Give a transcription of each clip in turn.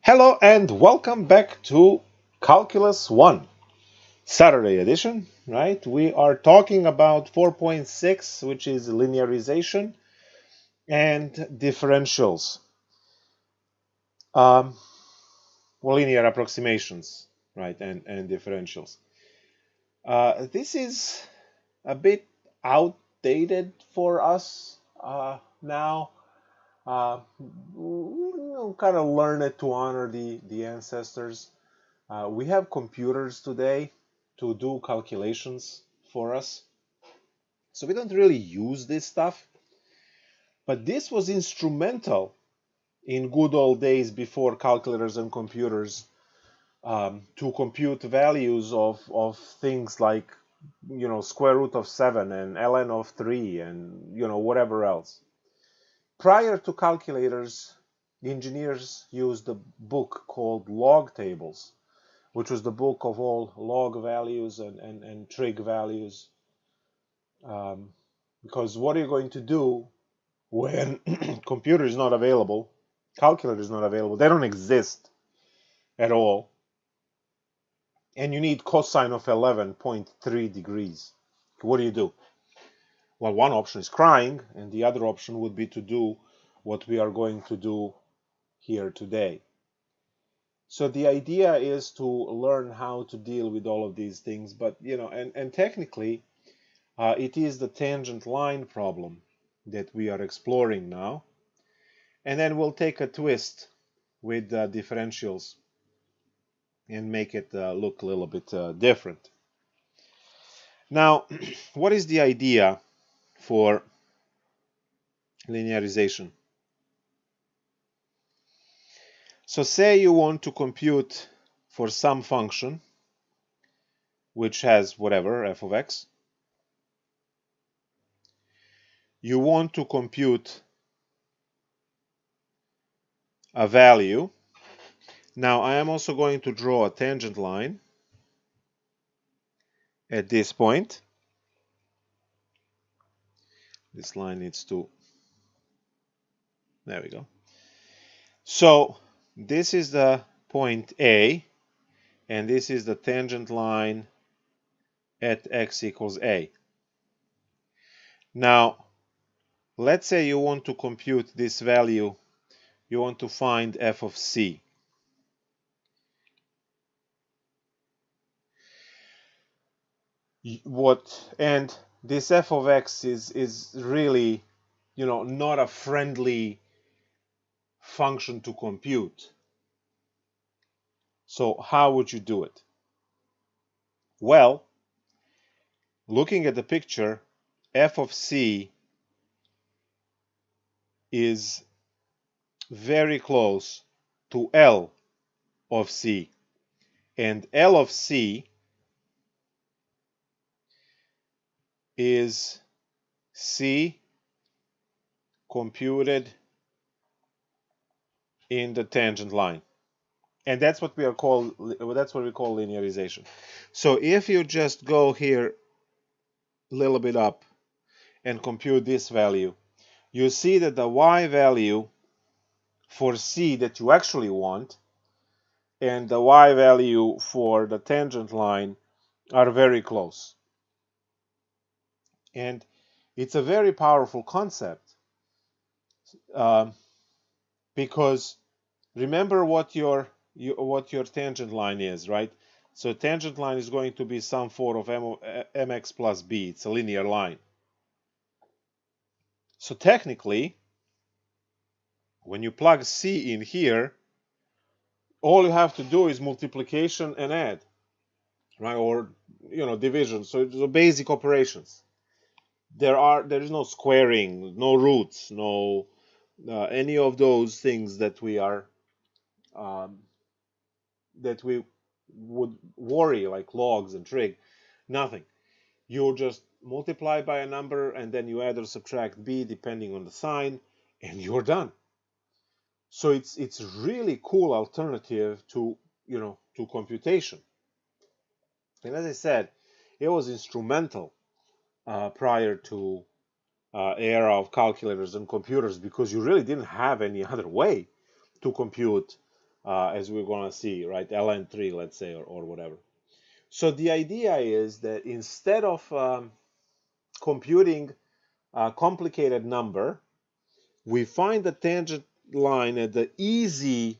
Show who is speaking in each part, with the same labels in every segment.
Speaker 1: Hello and welcome back to Calculus 1, Saturday edition, right? We are talking about 4.6, which is linearization and differentials, um, linear approximations, right, and differentials. This is a bit outdated for us now. Kind of learn it to honor the ancestors. We have computers today to do calculations for us. So we don't really use this stuff. But this was instrumental in good old days before calculators and computers to compute values of things like, square root of 7 and ln of 3 and, whatever else. Prior to calculators, engineers used a book called log tables, which was the book of all log values and trig values. Because what are you going to do when computer is not available, calculator is not available, they don't exist at all, and you need cosine of 11.3 degrees. What do? Well, one option is crying, and the other option would be to do what we are going to do here today. So the idea is to learn how to deal with all of these things, but and technically it is the tangent line problem that we are exploring now, and then we'll take a twist with differentials and make it look a little bit different. Now, what is the idea for linearization? So say you want to compute for some function which has whatever, f of x. You want to compute a value. Now I am also going to draw a tangent line at this point. This line needs to, there we go. So this is the point A, and this is the tangent line at x equals a. Now, let's say you want to compute this value, you want to find f of c. And this f of x is really, not a friendly function to compute. So how would you do it? Well, looking at the picture, f of c is very close to L of c, and L of c is c computed in the tangent line, and that's what we call linearization. So if you just go here a little bit up and compute this value, you see that the y value for c that you actually want and the y value for the tangent line are very close. And it's a very powerful concept because remember what your tangent line is, right? So tangent line is going to be some form of mx plus b. It's a linear line. So technically, when you plug c in here, all you have to do is multiplication and add, right? Or division. So basic operations. There is no squaring, no roots, no any of those things that we would worry, like logs and trig. Nothing. You just multiply by a number and then you add or subtract b depending on the sign, and you're done. So it's really cool alternative to computation. And as I said, it was instrumental prior to era of calculators and computers, because you really didn't have any other way to compute as we're going to see, right? ln3, let's say, or whatever. So the idea is that instead of computing a complicated number, we find the tangent line at the easy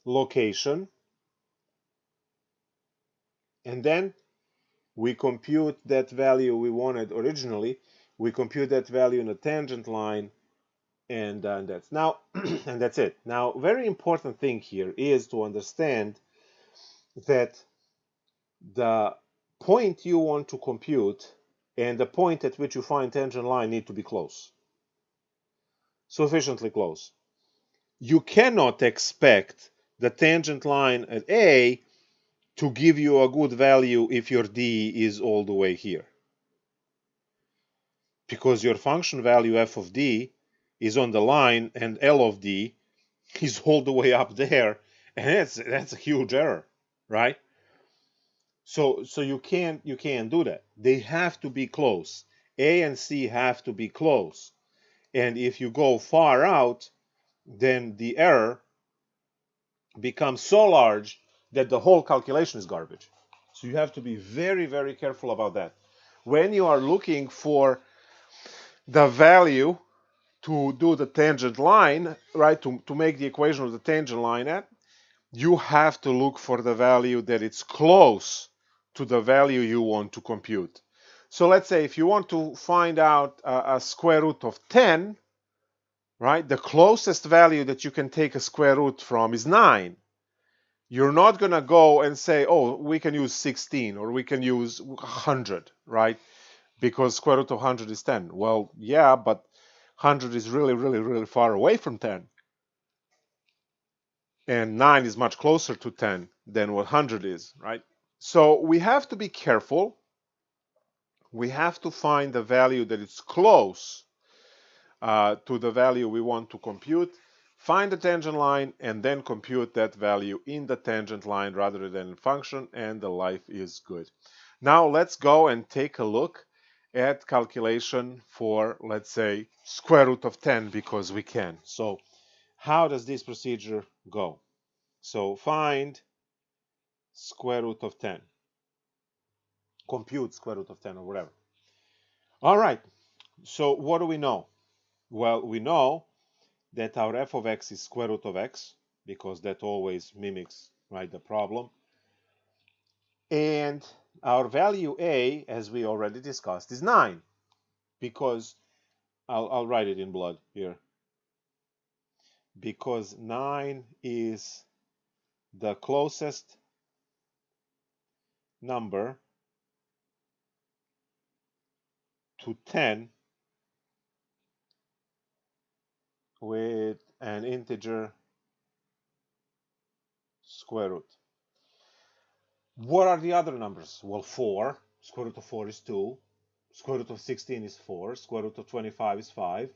Speaker 1: location, and then we compute that value we wanted originally. We compute that value in a tangent line, and that's now, and that's it. Now, very important thing here is to understand that the point you want to compute and the point at which you find tangent line need to be close, sufficiently close. You cannot expect the tangent line at A to give you a good value if your D is all the way here, because your function value f of D is on the line and L of D is all the way up there, and that's a huge error, right? So you can't do that. They have to be close. A and C have to be close. And if you go far out, then the error becomes so large that the whole calculation is garbage. So you have to be very, very careful about that. When you are looking for the value to do the tangent line, right, to make the equation of the tangent line at, you have to look for the value that it's close to the value you want to compute. So let's say if you want to find out a square root of 10, right, the closest value that you can take a square root from is 9. You're not going to go and say, oh, we can use 16 or we can use 100, right, because square root of 100 is 10. Well, yeah, but 100 is really, really, really far away from 10. And 9 is much closer to 10 than what 100 is, right? So we have to be careful. We have to find the value that is close to the value we want to compute, find the tangent line, and then compute that value in the tangent line rather than in function, and the life is good. Now let's go and take a look at calculation for, let's say, square root of 10, because we can. So how does this procedure go? So find square root of 10. Compute square root of 10 or whatever. All right, so what do we know? Well, we know that our f of x is square root of x, because that always mimics, right, the problem. And our value a, as we already discussed, is 9, because I'll write it in blood here, because 9 is the closest number to 10 with an integer square root. What are the other numbers? Well, 4. Square root of 4 is 2. Square root of 16 is 4. Square root of 25 is 5.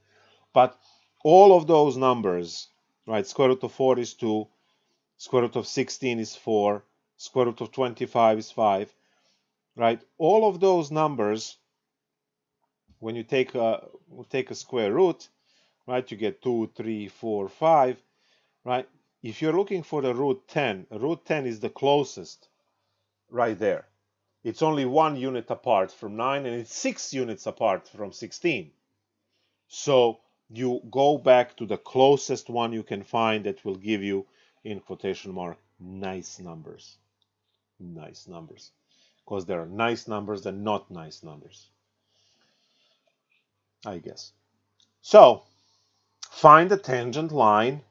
Speaker 1: But all of those numbers, right, square root of 4 is 2. Square root of 16 is 4. Square root of 25 is 5. Right? All of those numbers, when you take a square root, right, you get 2, 3, 4, 5. Right? If you're looking for the root 10 is the closest right there. It's only 1 unit apart from 9, and it's 6 units apart from 16. So you go back to the closest one you can find that will give you, in quotation mark, nice numbers. Nice numbers. Because there are nice numbers and not nice numbers, I guess. So find the tangent line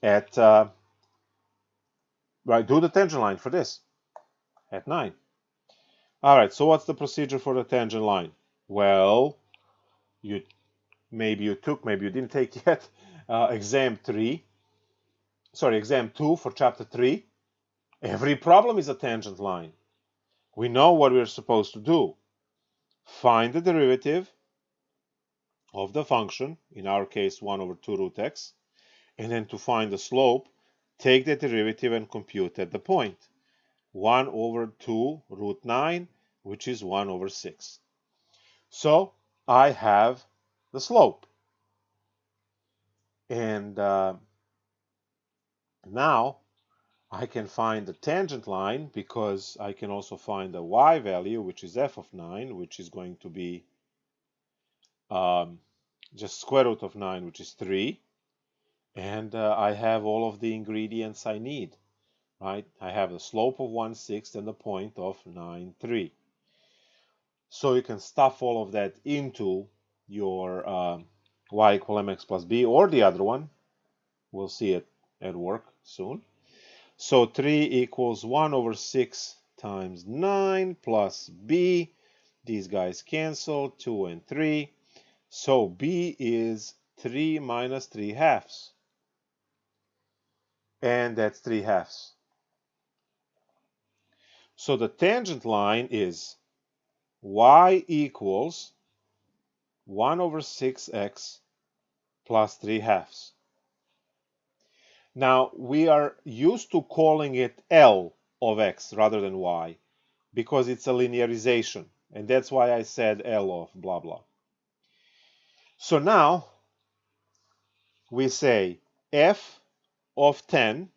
Speaker 1: at, right, do the tangent line for this at 9. All right, so what's the procedure for the tangent line? Well, maybe you took, maybe you didn't take yet, exam 2 for chapter 3. Every problem is a tangent line. We know what we're supposed to do. Find the derivative of the function, in our case 1 over 2 root x, and then to find the slope, take the derivative and compute at the point. 1 over 2 root 9, which is 1 over 6. So I have the slope. And now I can find the tangent line because I can also find the y value, which is f of 9, which is going to be just square root of 9, which is 3. And I have all of the ingredients I need, right? I have the slope of 1/6 and the point of 9, 3. So you can stuff all of that into your y equal mx plus b, or the other one. We'll see it at work soon. So 3 equals 1 over 6 times 9 plus b. These guys cancel, 2 and 3. So b is 3 minus 3 halves. And that's 3 halves. So the tangent line is y equals 1 over 6x plus 3 halves. Now, we are used to calling it L of x rather than y because it's a linearization. And that's why I said L of blah, blah. So now we say f of 10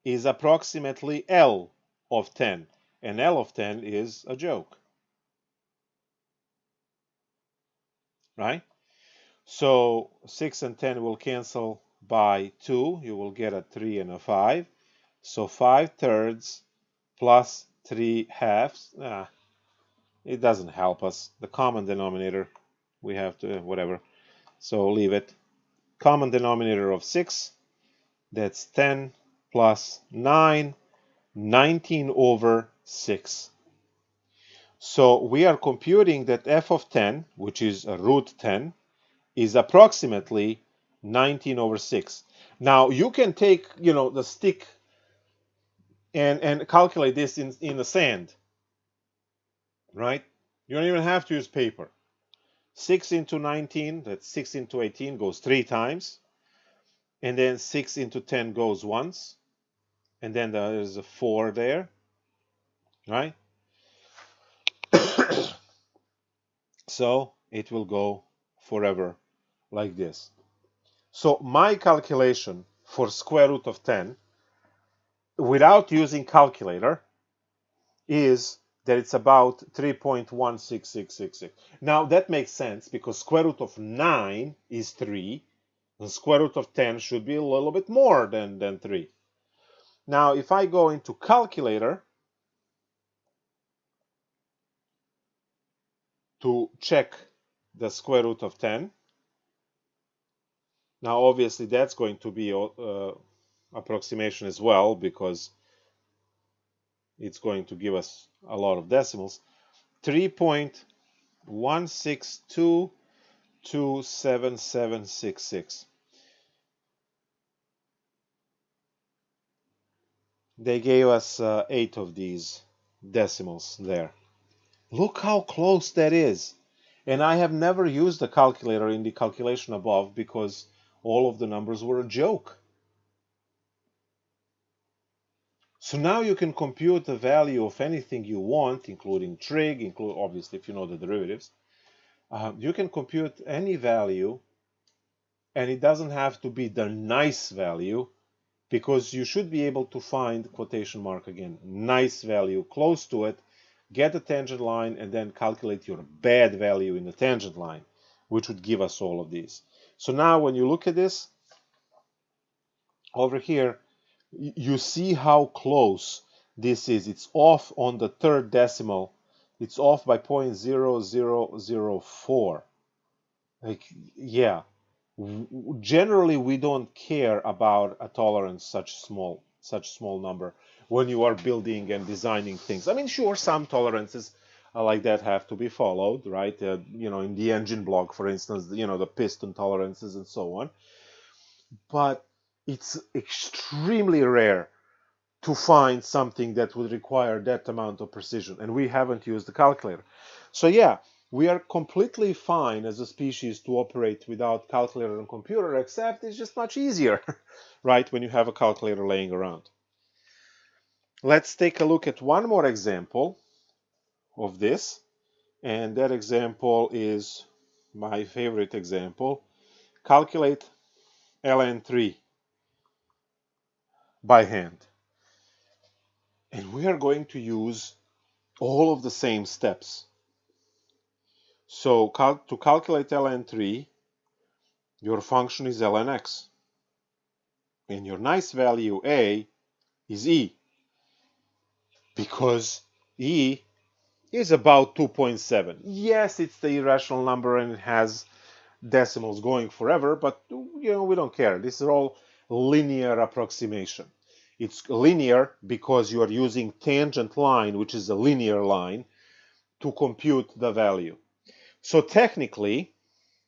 Speaker 1: is approximately L of 10. And L of 10 is a joke. Right? So 6 and 10 will cancel by 2. You will get a 3 and a 5. So 5/3 plus 3 halves. It doesn't help us. The common denominator, we have to, whatever. So leave it. Common denominator of 6. That's 10 plus 9. 19 over 6. So we are computing that f of 10, which is a root 10, is approximately 19 over 6. Now you can take, the stick and calculate this in the sand, right? You don't even have to use paper. 6 into 19, that's 6 into 18, goes 3 times. And then 6 into 10 goes once. And then there's a 4 there, right? So it will go forever like this. So my calculation for square root of 10 without using calculator is that it's about 3.16666. Now that makes sense because square root of 9 is 3 and square root of 10 should be a little bit more than 3. Now if I go into calculator to check the square root of 10, now obviously that's going to be approximation as well because it's going to give us a lot of decimals. 3.162277766. They gave us 8 of these decimals there. Look how close that is. And I have never used the calculator in the calculation above because all of the numbers were a joke. So now you can compute the value of anything you want, including trig, obviously if you know the derivatives. You can compute any value, and it doesn't have to be the nice value, because you should be able to find, quotation mark again, nice value close to it, get the tangent line, and then calculate your bad value in the tangent line, which would give us all of these. So now when you look at this, over here, you see how close this is. It's off on the third decimal. It's off by 0.0004. Like, yeah. Generally, we don't care about a tolerance such small number when you are building and designing things. I mean, sure, some tolerances like that have to be followed, right? In the engine block, for instance, the piston tolerances and so on. But it's extremely rare to find something that would require that amount of precision, and we haven't used the calculator. So yeah, we are completely fine as a species to operate without calculator and computer, except it's just much easier, right, when you have a calculator laying around. Let's take a look at one more example of this, and that example is my favorite example. Calculate ln3 by hand. And we are going to use all of the same steps. So to calculate ln3, your function is ln x. And your nice value a is e, because e is about 2.7. Yes, it's the irrational number and it has decimals going forever, but we don't care. This is all linear approximation. It's linear because you are using tangent line, which is a linear line, to compute the value. So technically,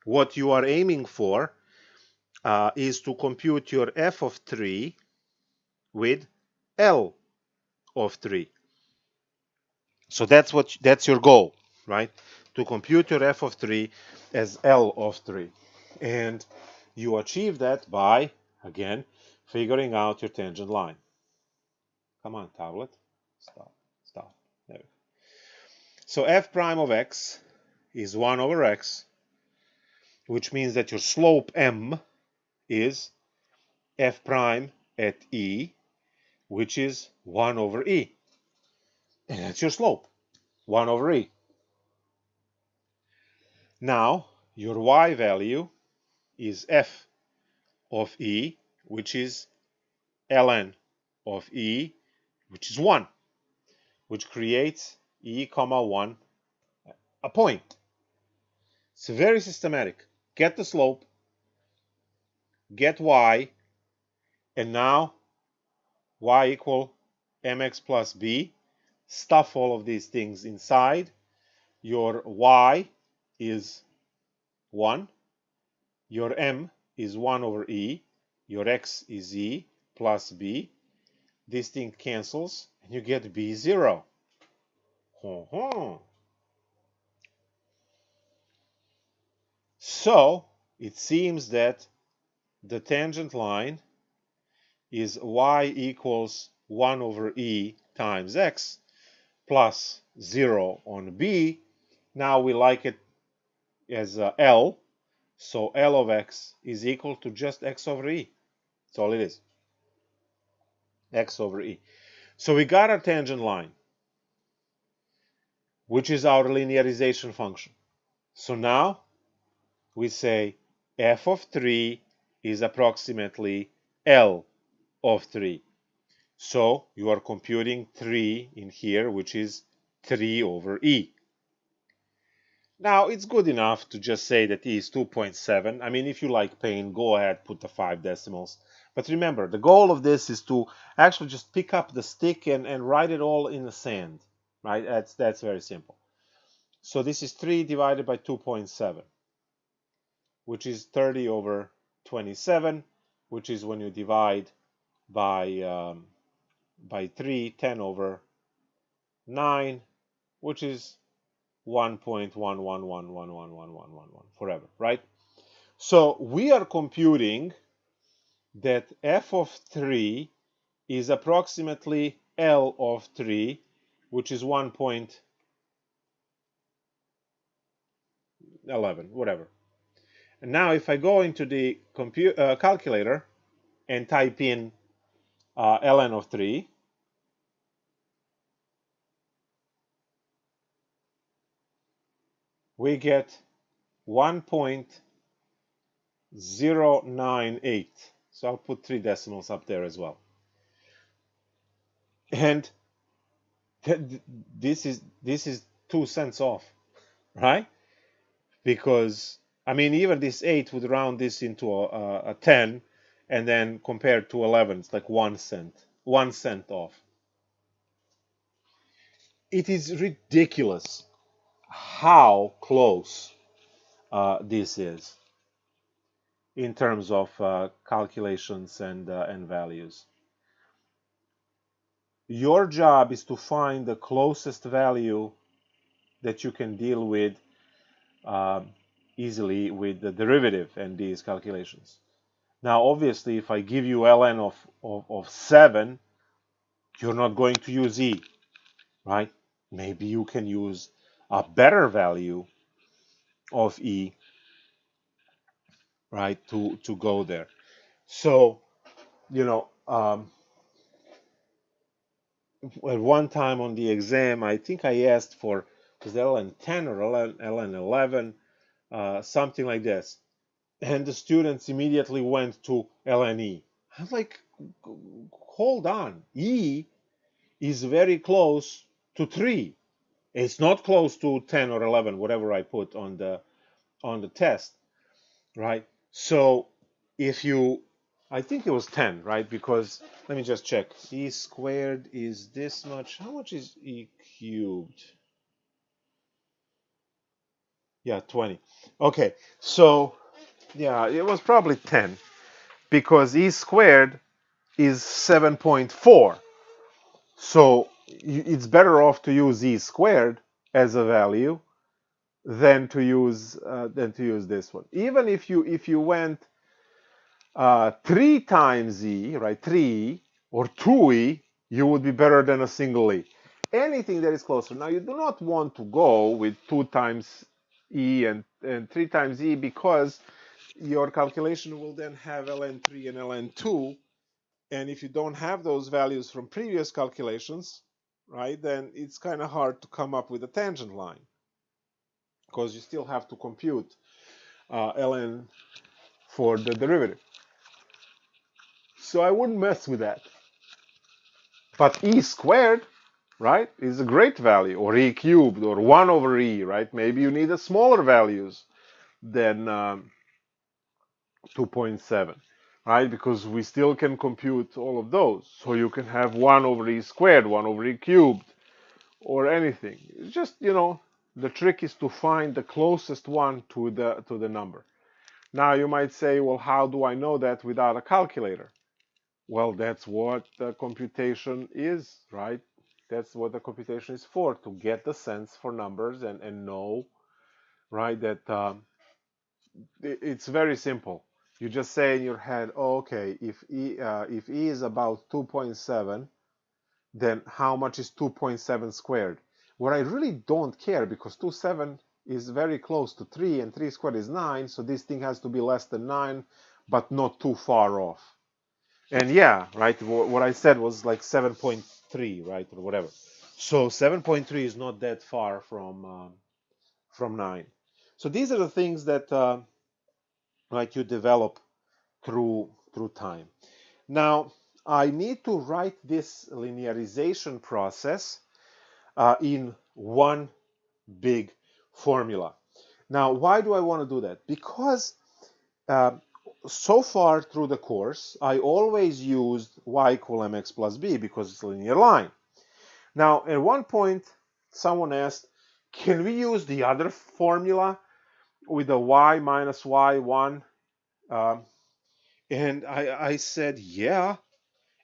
Speaker 1: what you are aiming for is to compute your f of 3 with L of 3. So that's your goal, right? To compute your f of 3 as L of 3. And you achieve that by, again, figuring out your tangent line. Come on, tablet. Stop. There we go. So f prime of x is 1 over x, which means that your slope m is f prime at e, which is 1 over e. And that's your slope, 1 over e. Now, your y value is f of e, which is ln of e, which is 1, which creates e comma 1, a point. It's very systematic. Get the slope, get y, and now y equal mx plus b. Stuff all of these things inside. Your y is 1. Your m is 1 over e. Your x is e plus b. This thing cancels, and you get b0. So it seems that the tangent line is y equals 1 over e times x plus 0 on b. Now we like it as L. So L of x is equal to just x over e. That's all it is. X over e. So we got our tangent line, which is our linearization function. So now we say f of 3 is approximately L of 3. So you are computing 3 in here, which is 3 over e. Now, it's good enough to just say that e is 2.7. I mean, if you like pain, go ahead, put the 5 decimals. But remember, the goal of this is to actually just pick up the stick and write it all in the sand, right? That's very simple. So this is 3 divided by 2.7, which is 30 over 27, which is when you divide by 3, 10 over 9, which is 1.1111111 forever, right? So we are computing that f of 3 is approximately L of 3, which is 1.11, whatever. And now if I go into the calculator and type in ln of 3, we get 1.098. So I'll put 3 decimals up there as well. And this is 2 cents off, right? Because I mean, even this 8 would round this into a 10, and then compared to 11, it's like 1 cent, 1 cent off. It is ridiculous how close this is in terms of calculations and values. Your job is to find the closest value that you can deal with easily with the derivative and these calculations. Now, obviously, if I give you ln of 7, you're not going to use e, right? Maybe you can use a better value of e, right, to go there. So, at one time on the exam, I think I asked for, was it LN10 or LN11, something like this. And the students immediately went to LNE. I'm like, hold on. E is very close to 3. It's not close to 10 or 11, whatever I put on the test, right? So if you, I think it was 10, right? Because let me just check. E squared is this much. How much is E cubed? Yeah, 20. Okay, so yeah, it was probably 10 because E squared is 7.4. So it's better off to use E squared as a value than to use this one. Even if you went 3 times E, right, 3E or 2E, you would be better than a single E. Anything that is closer. Now, you do not want to go with 2 times E and 3 times E because your calculation will then have ln3 and ln2. And if you don't have those values from previous calculations, right, then it's kind of hard to come up with a tangent line because you still have to compute ln for the derivative. So I wouldn't mess with that. But E squared, right, is a great value, or E cubed, or 1 over E, right? Maybe you need a smaller values than 2.7, right? Because we still can compute all of those. So you can have 1 over E squared, 1 over E cubed, or anything. It's just, the trick is to find the closest one to the number. Now you might say, well, how do I know that without a calculator? Well, that's what the computation is, right? That's what the computation is for, to get the sense for numbers and know, right, that it's very simple. You just say in your head, oh, okay, if E is about 2.7, then how much is 2.7 squared? What I really don't care, because 2.7 is very close to 3, and 3 squared is 9, so this thing has to be less than 9, but not too far off. And yeah, right, what I said was like 7.3, right, or whatever. So 7.3 is not that far from 9. So these are the things that like you develop through time. Now, I need to write this linearization process in one big formula. Now, why do I want to do that? Because so far through the course, I always used y equal mx plus b because it's a linear line. Now, at one point, someone asked, can we use the other formula with the y minus y1? And I said, yeah,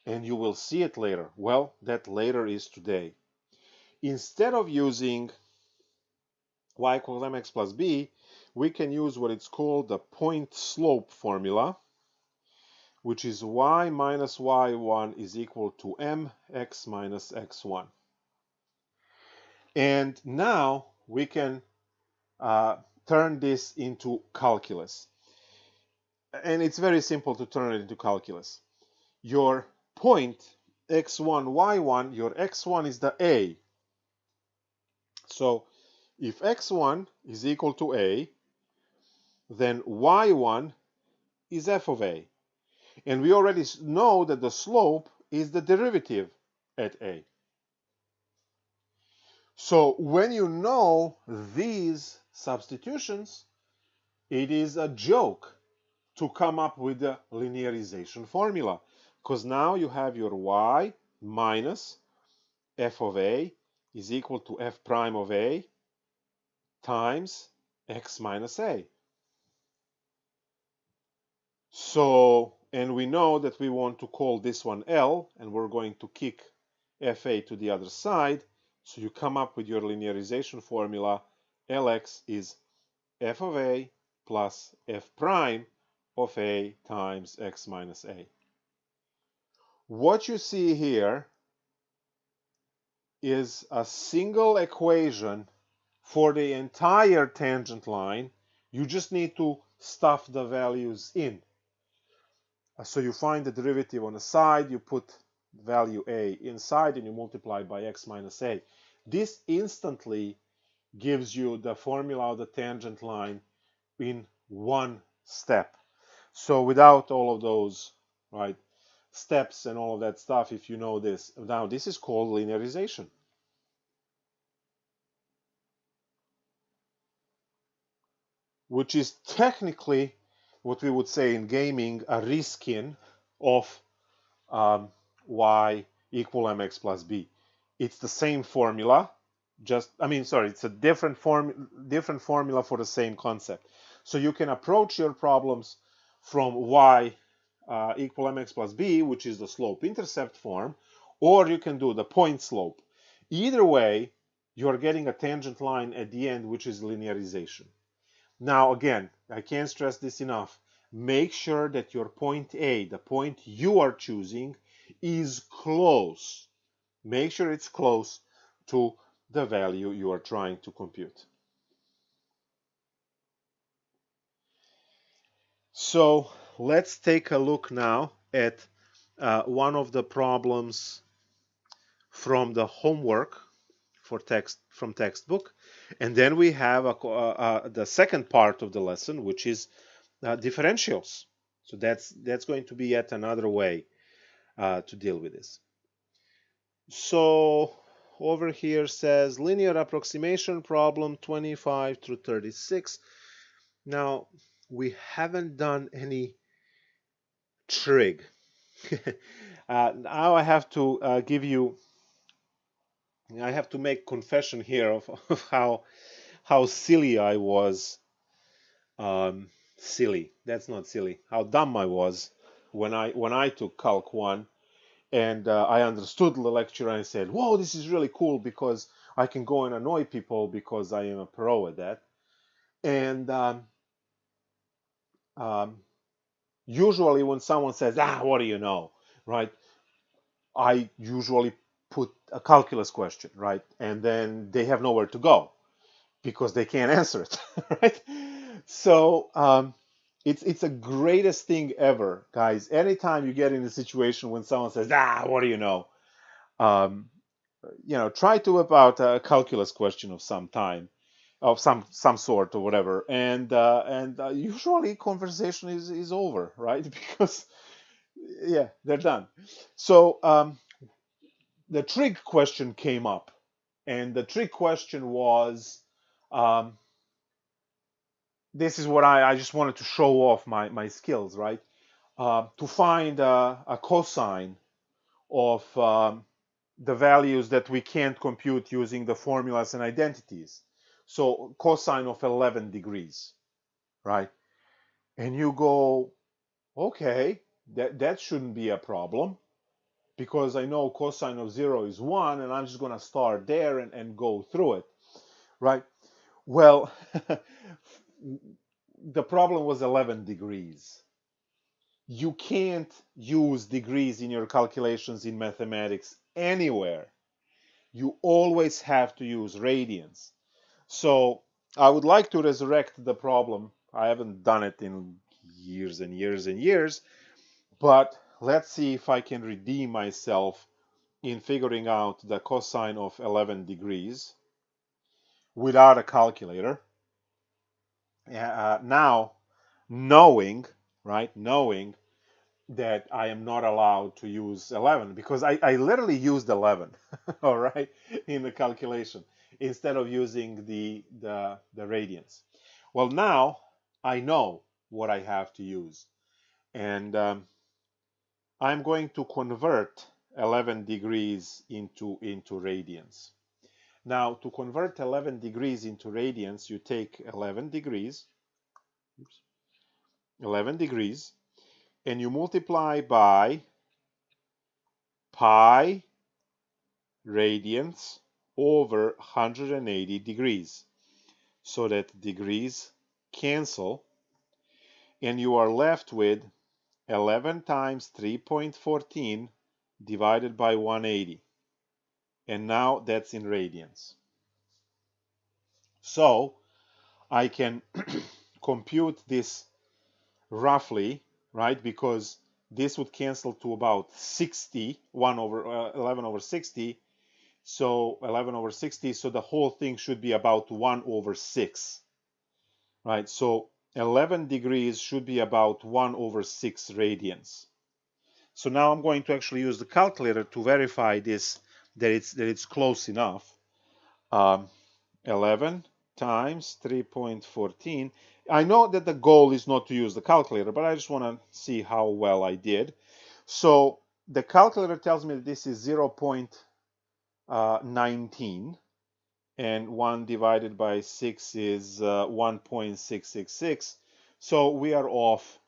Speaker 1: and you will see it later. Well, that later is today. Instead of using y equals mx plus b, we can use what it's called the point slope formula, which is y minus y1 is equal to mx minus x1. And now we can turn this into calculus. And it's very simple to turn it into calculus. Your point x1, y1, your x1 is the a. So if x1 is equal to a, then y1 is f of a. And we already know that the slope is the derivative at a. So when you know these substitutions, it is a joke to come up with the linearization formula, because now you have your y minus f of a is equal to f prime of a times x minus a. So, and we know that we want to call this one L, and we're going to kick fa to the other side. So you come up with your linearization formula. Lx is f of a plus f prime of a times x minus a. What you see here is a single equation for the entire tangent line. You just need to stuff the values in. So you find the derivative on the side, you put value a inside and you multiply by x minus a. This instantly gives you the formula of the tangent line in one step. So without all of those, right, steps and all of that stuff, if you know this, now this is called linearization. Which is technically what we would say in gaming a reskin of y equal mx plus b. It's the same formula, it's a different formula for the same concept. So you can approach your problems from y equal mx plus b, which is the slope-intercept form, or you can do the point slope. Either way, you're getting a tangent line at the end, which is linearization. Now, again, I can't stress this enough. Make sure that your point A, the point you are choosing, is close. Make sure it's close to the value you are trying to compute. So let's take a look now at one of the problems from the homework from textbook, and then we have the second part of the lesson, which is differentials. So that's going to be yet another way to deal with this. So over here says linear approximation problem 25 through 36. Now we haven't done any trig. Now I have to I have to make confession here of how silly I was. Silly. That's not silly. How dumb I was when I took Calc 1 and I understood the lecture and I said, whoa, this is really cool because I can go and annoy people because I am a pro at that. And usually when someone says, what do you know, right? I usually put a calculus question, right? And then they have nowhere to go because they can't answer it, right? So it's the greatest thing ever, guys. Anytime you get in a situation when someone says, what do you know? Try to whip out a calculus question of some time, of some sort or whatever, and usually conversation is over, right? Because yeah, they're done. So the trig question came up, and the trig question was, this is what I just wanted to show off my skills, right? To find a cosine of the values that we can't compute using the formulas and identities. So cosine of 11 degrees, right? And you go, okay, that shouldn't be a problem because I know cosine of 0 is 1 and I'm just going to start there and go through it, right? Well, the problem was 11 degrees. You can't use degrees in your calculations in mathematics anywhere. You always have to use radians. So I would like to resurrect the problem. I haven't done it in years and years and years, but let's see if I can redeem myself in figuring out the cosine of 11 degrees without a calculator. Now, knowing that I am not allowed to use 11 because I literally used 11, all right, in the calculation instead of using the radians. Well, now I know what I have to use, and I'm going to convert 11 degrees into radians. Now, to convert 11 degrees into radians, you take 11 degrees, and you multiply by pi radians over 180 degrees, so that degrees cancel, and you are left with 11 times 3.14 divided by 180, and now that's in radians. So I can compute this roughly, right? Because this would cancel to about 60, 11 over 60. So 11 over 60, so the whole thing should be about 1 over 6, right? So 11 degrees should be about 1 over 6 radians. So now I'm going to actually use the calculator to verify this, that it's close enough. 11 times 3.14. I know that the goal is not to use the calculator, but I just want to see how well I did. So the calculator tells me that this is 0.19, and 1 divided by 6 is 1.666. So we are off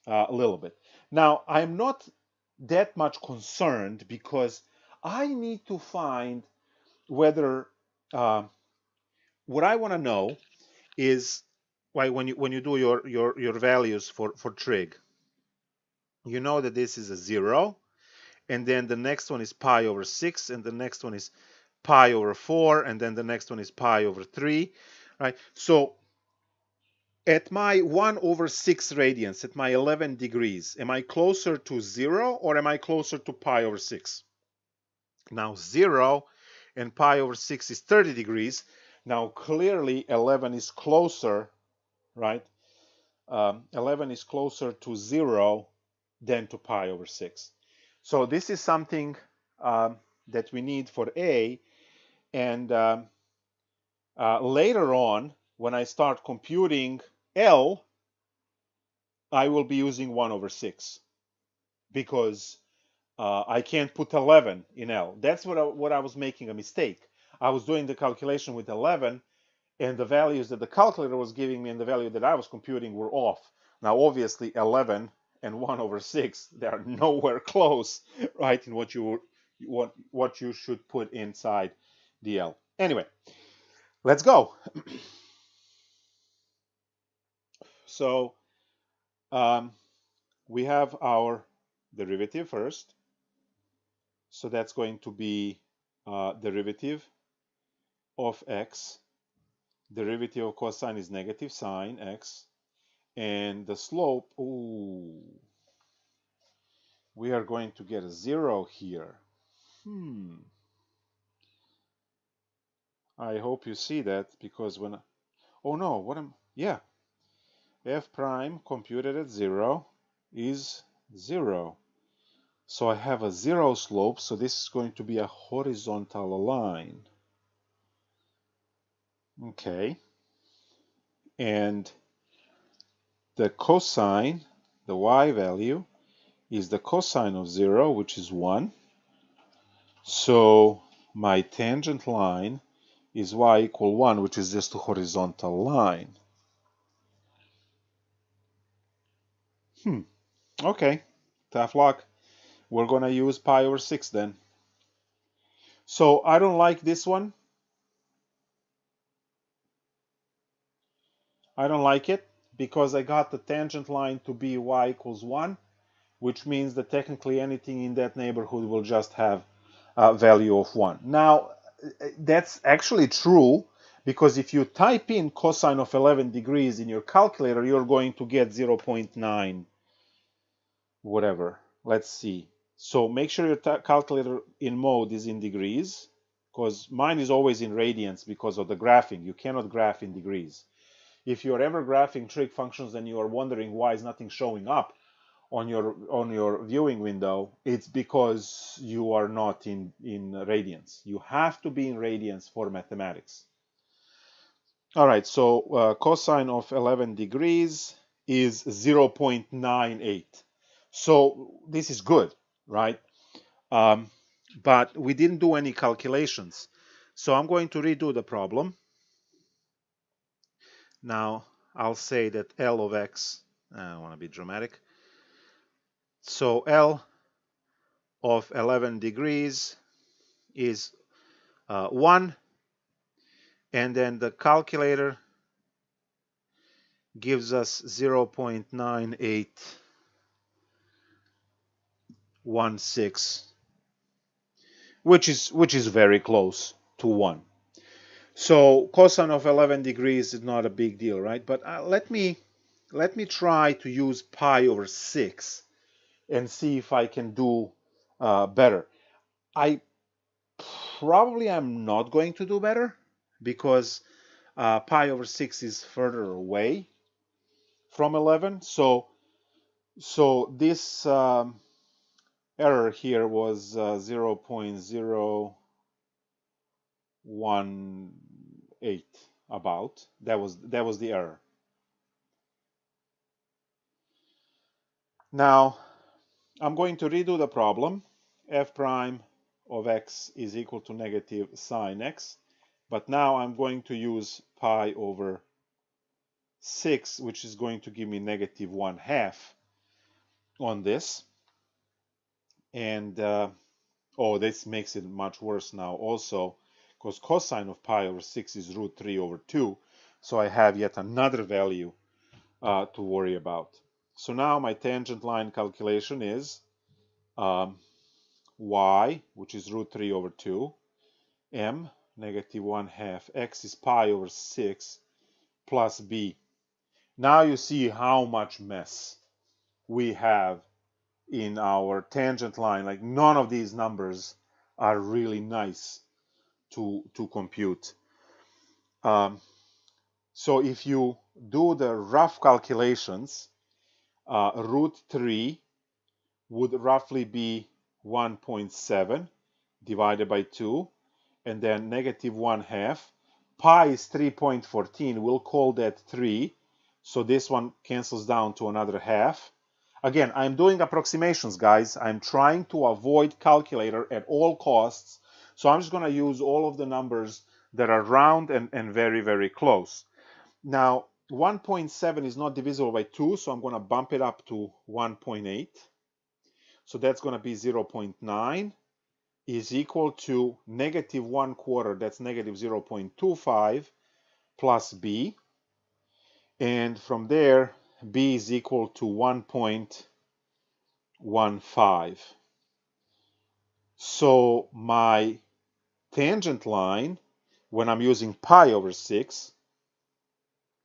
Speaker 1: a little bit. Now, I'm not that much concerned because I need to find whether what I want to know is why when you do your values for trig, you know that this is a 0, and then the next one is pi over 6, and the next one is pi over 4, and then the next one is pi over 3, right? So at my 1 over 6 radians, at my 11 degrees, am I closer to 0 or am I closer to pi over 6? Now 0 and pi over 6 is 30 degrees. Now clearly 11 is closer, right? 11 is closer to 0 than to pi over 6. So this is something that we need for A, and later on, when I start computing L, I will be using 1 over 6 because I can't put 11 in L. That's what I was making a mistake. I was doing the calculation with 11, and the values that the calculator was giving me and the value that I was computing were off. Now, obviously, 11 and 1 over 6, they are nowhere close, right, in what you should put inside the L. Anyway, let's go. So we have our derivative first. So that's going to be derivative of x. Derivative of cosine is negative sine x. And the slope, ooh, we are going to get a 0 here. I hope you see that, because when, oh no, yeah, f prime computed at 0 is 0. So I have a 0 slope, so this is going to be a horizontal line. Okay. And the cosine, the y value, is the cosine of 0, which is 1. So my tangent line is y equal 1, which is just a horizontal line. Okay, tough luck. We're going to use pi over 6 then. So I don't like this one. I don't like it because I got the tangent line to be y equals 1, which means that technically anything in that neighborhood will just have a value of 1. Now, that's actually true, because if you type in cosine of 11 degrees in your calculator, you're going to get 0.9 whatever. Let's see. So make sure your calculator in mode is in degrees, because mine is always in radians because of the graphing. You cannot graph in degrees. If you're ever graphing trig functions and you are wondering why is nothing showing up on your viewing window, it's because you are not in radians. You have to be in radians for mathematics. All right, so cosine of 11 degrees is 0.98. So this is good, right? But we didn't do any calculations. So I'm going to redo the problem. Now I'll say that L of x, I want to be dramatic. So L of 11 degrees is 1, and then the calculator gives us 0.9816, which is very close to 1. So cosine of 11 degrees is not a big deal, right? But let me try to use pi over 6 and see if I can do better. I probably am not going to do better because pi over 6 is further away from 11. So this error here was 0.018 about. That was the error. Now I'm going to redo the problem. F prime of x is equal to negative sine x, but now I'm going to use pi over 6, which is going to give me negative 1/2 on this. And oh, this makes it much worse now also, because cosine of pi over 6 is root 3 over 2. So I have yet another value to worry about. So now my tangent line calculation is y, which is root 3 over 2, m, negative 1/2, x is pi over 6, plus b. Now you see how much mess we have in our tangent line. Like, none of these numbers are really nice to compute. So if you do the rough calculations, root 3 would roughly be 1.7 divided by 2, and then negative 1/2. Pi is 3.14. We'll call that 3. So this one cancels down to another half. Again, I'm doing approximations, guys. I'm trying to avoid calculator at all costs. So I'm just going to use all of the numbers that are round and very, very close. Now, 1.7 is not divisible by 2, so I'm going to bump it up to 1.8. So that's going to be 0.9 is equal to negative 1/4, that's negative 0.25, plus b. And from there, b is equal to 1.15. So my tangent line, when I'm using pi over 6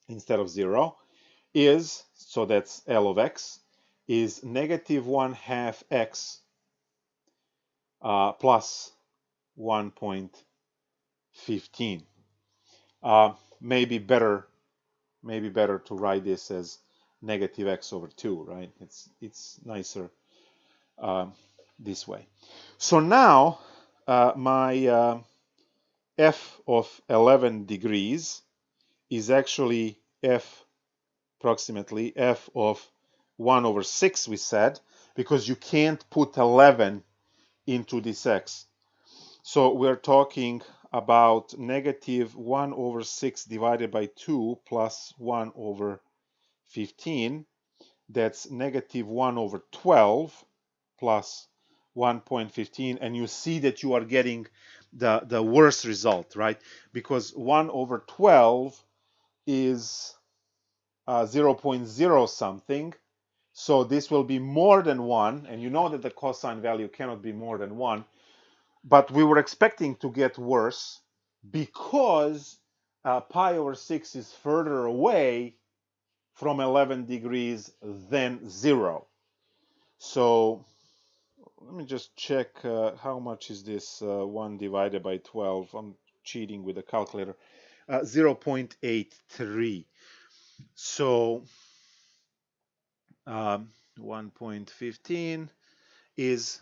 Speaker 1: instead of 0, is, so that's L of x, is negative 1/2 x plus 1.15. Maybe better to write this as negative x over 2, right? It's nicer this way. So now my f of 11 degrees is actually approximately f of 1 over 6, we said, because you can't put 11 into this x. So we're talking about negative 1 over 6 divided by 2 plus 1 over 15. That's negative 1 over 12 plus 1.15. And you see that you are getting the worst result, right? Because 1 over 12 is 0.0 something. So this will be more than 1. And you know that the cosine value cannot be more than 1. But we were expecting to get worse because pi over 6 is further away from 11 degrees than 0. So let me just check how much is this 1 divided by 12. I'm cheating with the calculator. 0.83. So 1.15 is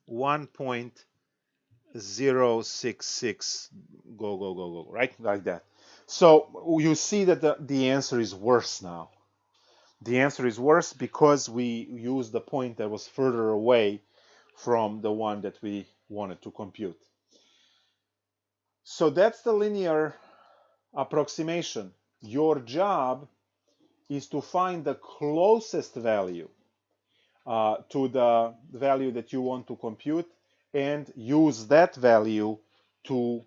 Speaker 1: 1.066, go, right? Like that. So you see that the answer is worse now. The answer is worse because we used the point that was further away from the one that we wanted to compute. So that's the linear approximation. Your job is to find the closest value to the value that you want to compute and use that value to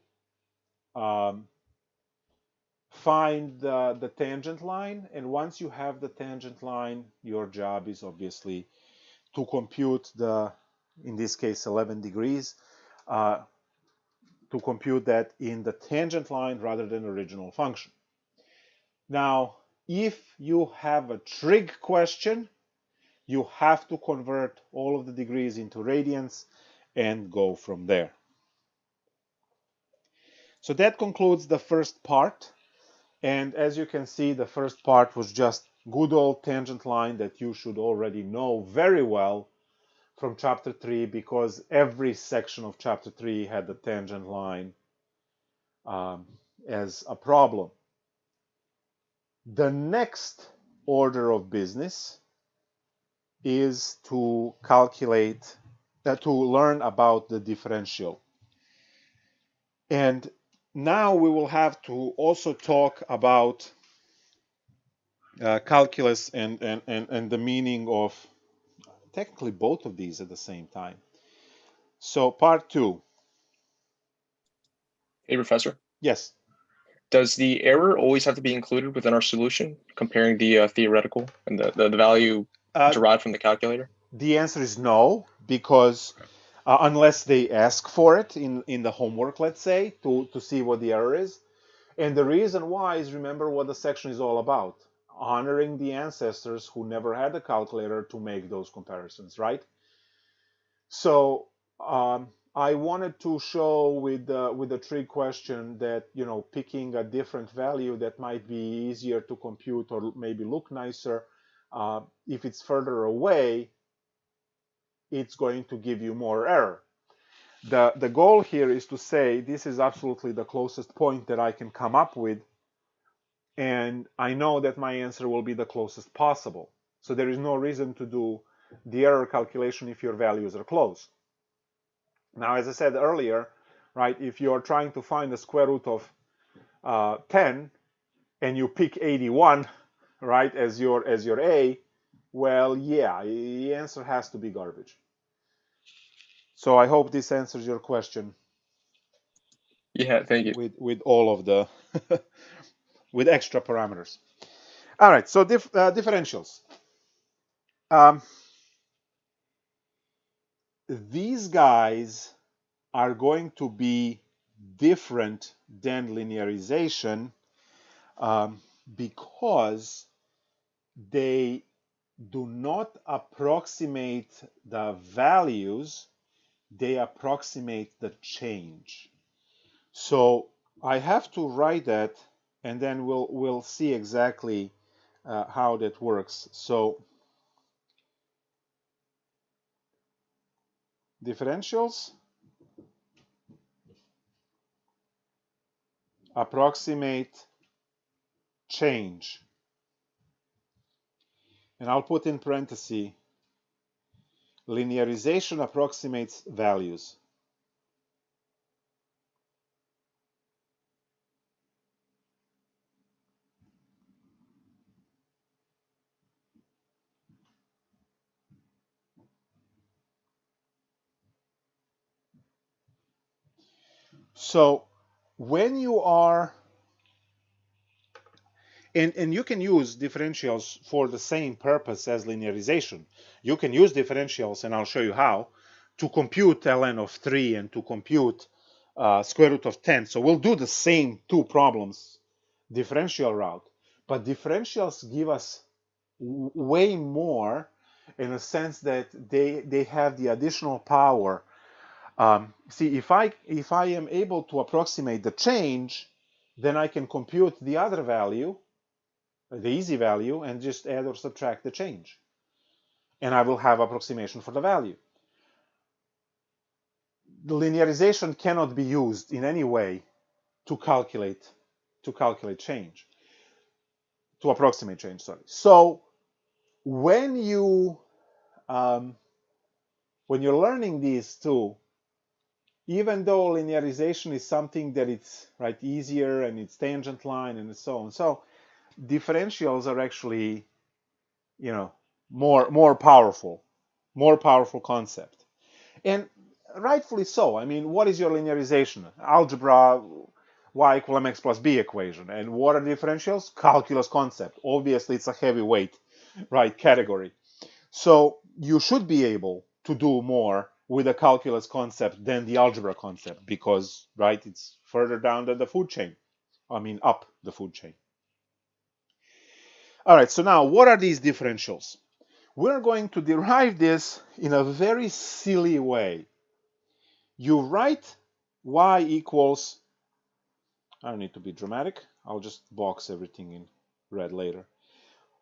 Speaker 1: find the tangent line. And once you have the tangent line, your job is obviously to compute in this case, 11 degrees, to compute that in the tangent line rather than original function. Now, if you have a trig question, You have to convert all of the degrees into radians and go from there. So that concludes the first part. And as you can see, the first part was just good old tangent line that you should already know very well from chapter 3, because every section of chapter 3 had the tangent line as a problem. The next order of business is to calculate, to learn about the differential. And now we will have to also talk about calculus and the meaning of technically both of these at the same time. So part 2.
Speaker 2: Hey, Professor.
Speaker 1: Yes.
Speaker 2: Does the error always have to be included within our solution, comparing the theoretical and the value derived from the calculator?
Speaker 1: The answer is no, because unless they ask for it in the homework, let's say, to see what the error is. And the reason why is, remember what the section is all about: honoring the ancestors who never had a calculator to make those comparisons, right? So I wanted to show with the trig question that, you know, picking a different value that might be easier to compute or maybe look nicer, if it's further away, it's going to give you more error. The goal here is to say this is absolutely the closest point that I can come up with, and I know that my answer will be the closest possible. So there is no reason to do the error calculation if your values are close. Now, as I said earlier, right, if you're trying to find the square root of 10 and you pick 81, right, as your A, well, yeah, the answer has to be garbage. So I hope this answers your question.
Speaker 2: Yeah, thank you.
Speaker 1: With all of the with extra parameters. All right, so differentials. These guys are going to be different than linearization because they do not approximate the values, they approximate the change. So I have to write that, and then we'll see exactly how that works. So differentials approximate change. And I'll put in parentheses, linearization approximates values. So when you are, and you can use differentials for the same purpose as linearization. You can use differentials, and I'll show you how, to compute ln of 3 and to compute square root of 10. So we'll do the same two problems, differential route. But differentials give us way more in a sense that they have the additional power. See, if I am able to approximate the change, then I can compute the other value, the easy value, and just add or subtract the change. And I will have approximation for the value. The linearization cannot be used in any way to calculate change, to approximate change, sorry. So when you're learning these two, even though linearization is something that it's right easier and it's tangent line and so on, so differentials are actually, you know, more powerful concept, and rightfully so. I mean, what is your linearization? Algebra, y equal mx plus b equation. And what are differentials? Calculus concept. Obviously, it's a heavyweight, right, category. So you should be able to do more with a calculus concept than the algebra concept because, right, it's further down the food chain. I mean, up the food chain. All right, so now what are these differentials? We're going to derive this in a very silly way. You write y equals, I don't need to be dramatic, I'll just box everything in red later.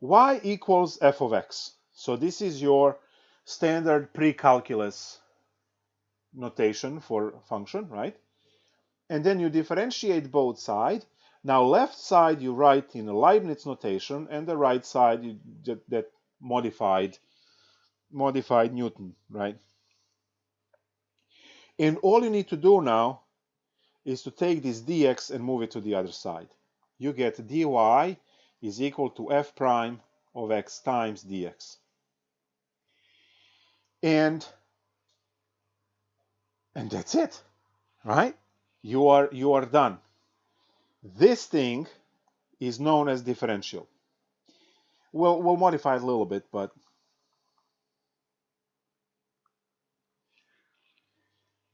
Speaker 1: Y equals f of x. So this is your standard pre-calculus notation for function, right? And then you differentiate both sides. Now left side you write in a Leibniz notation, and the right side you that modified Newton, right? And all you need to do now is to take this dx and move it to the other side. You get dy is equal to f prime of x times dx. And that's it, right? You are done. This thing is known as differential. We'll modify it a little bit, but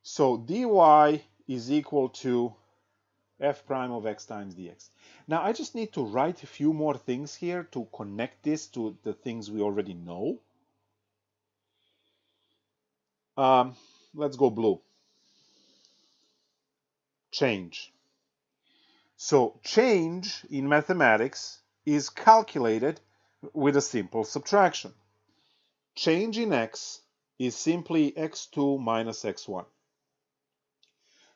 Speaker 1: so dy is equal to f prime of x times dx. Now I just need to write a few more things here to connect this to the things we already know. Let's go blue. Change. So change in mathematics is calculated with a simple subtraction. Change in x is simply x2 minus x1.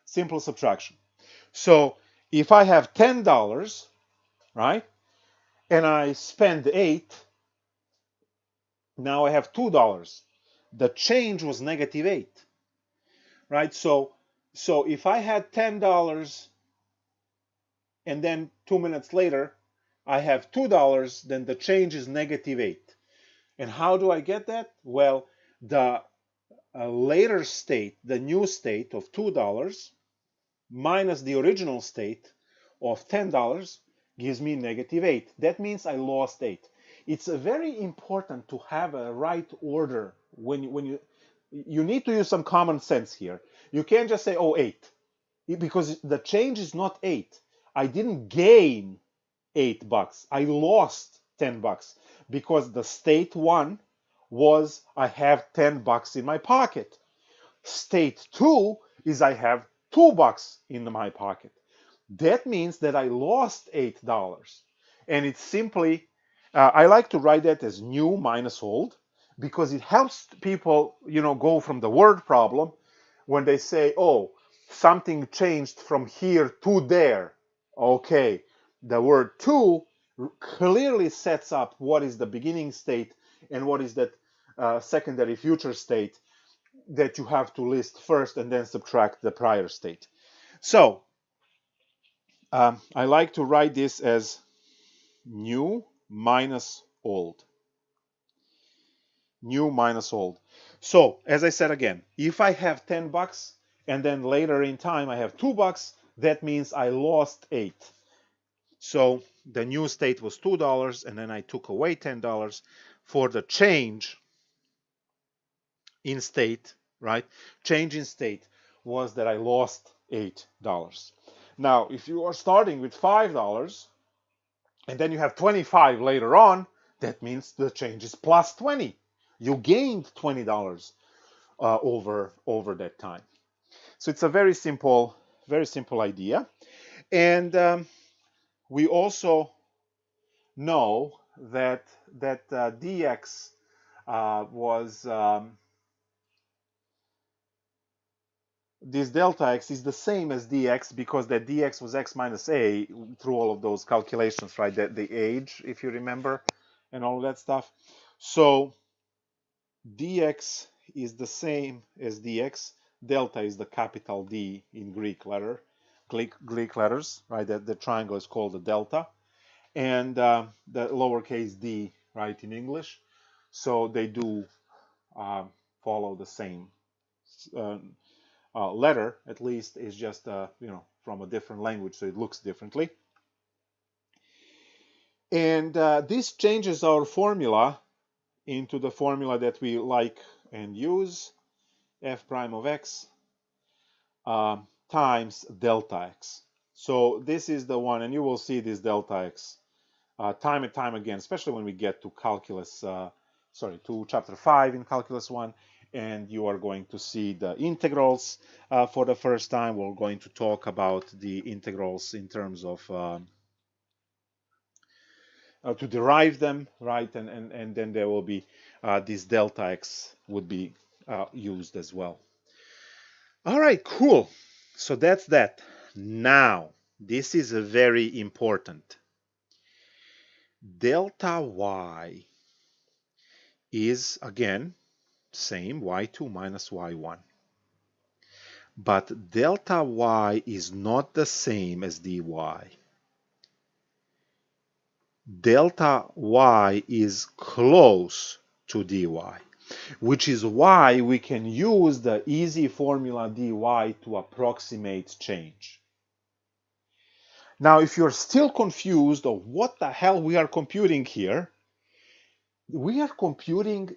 Speaker 1: Simple subtraction. So if I have $10, right, and I spend 8, now I have $2. The change was negative 8, right? So if I had $10 and then 2 minutes later I have $2, then the change is negative 8. And how do I get that? Well, the later state, the new state of $2 minus the original state of $10 gives me negative 8. That means I lost 8. It's very important to have a right order when you need to use some common sense here. You can't just say, oh, 8, because the change is not 8. I didn't gain $8. I lost $10 because the state 1 was I have $10 in my pocket. State 2 is I have $2 in my pocket. That means that I lost $8. And it's simply, I like to write that as new minus old, because it helps people, go from the word problem when they say, oh, something changed from here to there. Okay, the word to clearly sets up what is the beginning state and what is that secondary future state that you have to list first and then subtract the prior state. So I like to write this as new minus old. New minus old. So as I said again, if I have $10 and then later in time I have $2, that means I lost 8. So the new state was $2 and then I took away $10 for the change in state, right? Change in state was that I lost $8. Now, if you are starting with $5 and then you have 25 later on, that means the change is plus 20. You gained $20 over that time. So it's a very simple idea. And we also know that dx was this delta x is the same as dx because that dx was x minus a through all of those calculations, right? That the age, if you remember, and all that stuff. So dx is the same as dx. Delta is the capital D in Greek letters, right? That the triangle is called the delta, and the lowercase d, right, in English. So they do follow the same letter, at least, is just from a different language, so it looks differently. And this changes our formula into the formula that we like and use, f prime of x times delta x. So this is the one, and you will see this delta x time and time again, especially when we get to calculus to chapter 5 in Calculus 1, and you are going to see the integrals for the first time. We're going to talk about the integrals in terms of to derive them, right? And then there will be this delta x would be used as well. All right, cool. So that's that. Now, this is very important. Delta y is, again, same, y2 minus y1. But delta y is not the same as dy. Delta y is close to dy, which is why we can use the easy formula dy to approximate change. Now, if you're still confused of what the hell we are computing here, we are computing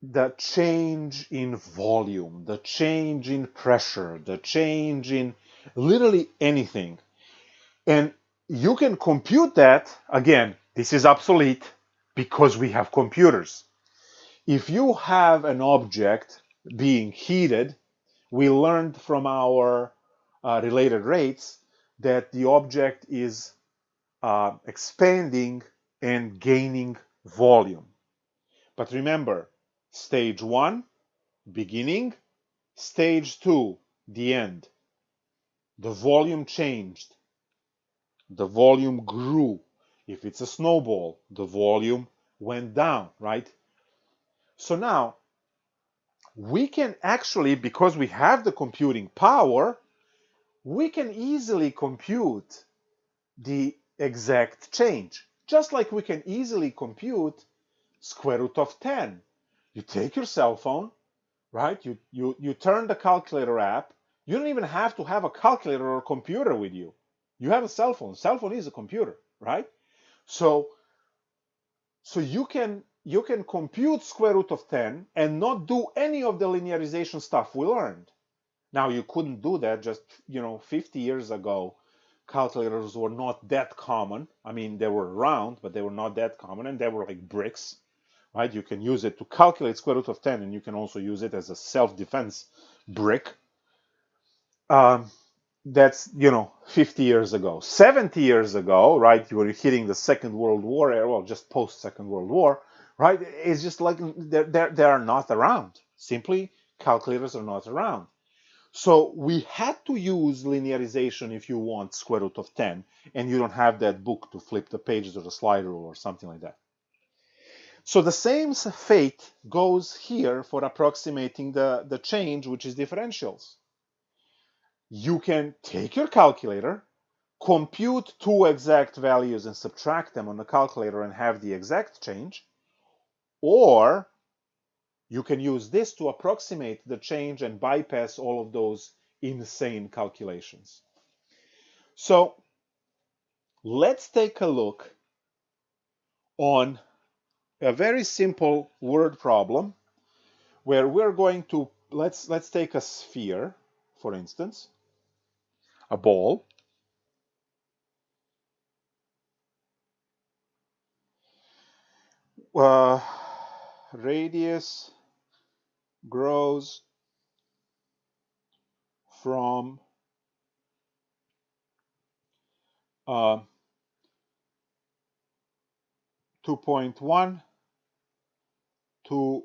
Speaker 1: the change in volume, the change in pressure, the change in literally anything. And you can compute that. Again, this is obsolete because we have computers. If you have an object being heated, we learned from our related rates that the object is expanding and gaining volume. But remember, stage 1, beginning, stage 2, the end. The volume changed. The volume grew. If it's a snowball, the volume went down, right? So now, we can actually, because we have the computing power, we can easily compute the exact change. Just like we can easily compute square root of 10. You take your cell phone, right? You turn the calculator app. You don't even have to have a calculator or a computer with you. You have a cell phone. Cell phone is a computer, right? So you can compute square root of 10 and not do any of the linearization stuff we learned. Now, you couldn't do that just, 50 years ago. Calculators were not that common. I mean, they were around, but they were not that common, and they were like bricks, right? You can use it to calculate square root of 10, and you can also use it as a self-defense brick. That's, 50 years ago. 70 years ago, right, you were hitting the Second World War era, well, just post-Second World War, right? It's just like they are not around. Simply, calculators are not around. So we had to use linearization if you want square root of 10, and you don't have that book to flip the pages or the slide rule or something like that. So the same fate goes here for approximating the change, which is differentials. You can take your calculator, compute two exact values and subtract them on the calculator and have the exact change, or you can use this to approximate the change and bypass all of those insane calculations. So let's take a look on a very simple word problem where we're going to, let's take a sphere, for instance, a ball. Radius grows from 2.1 to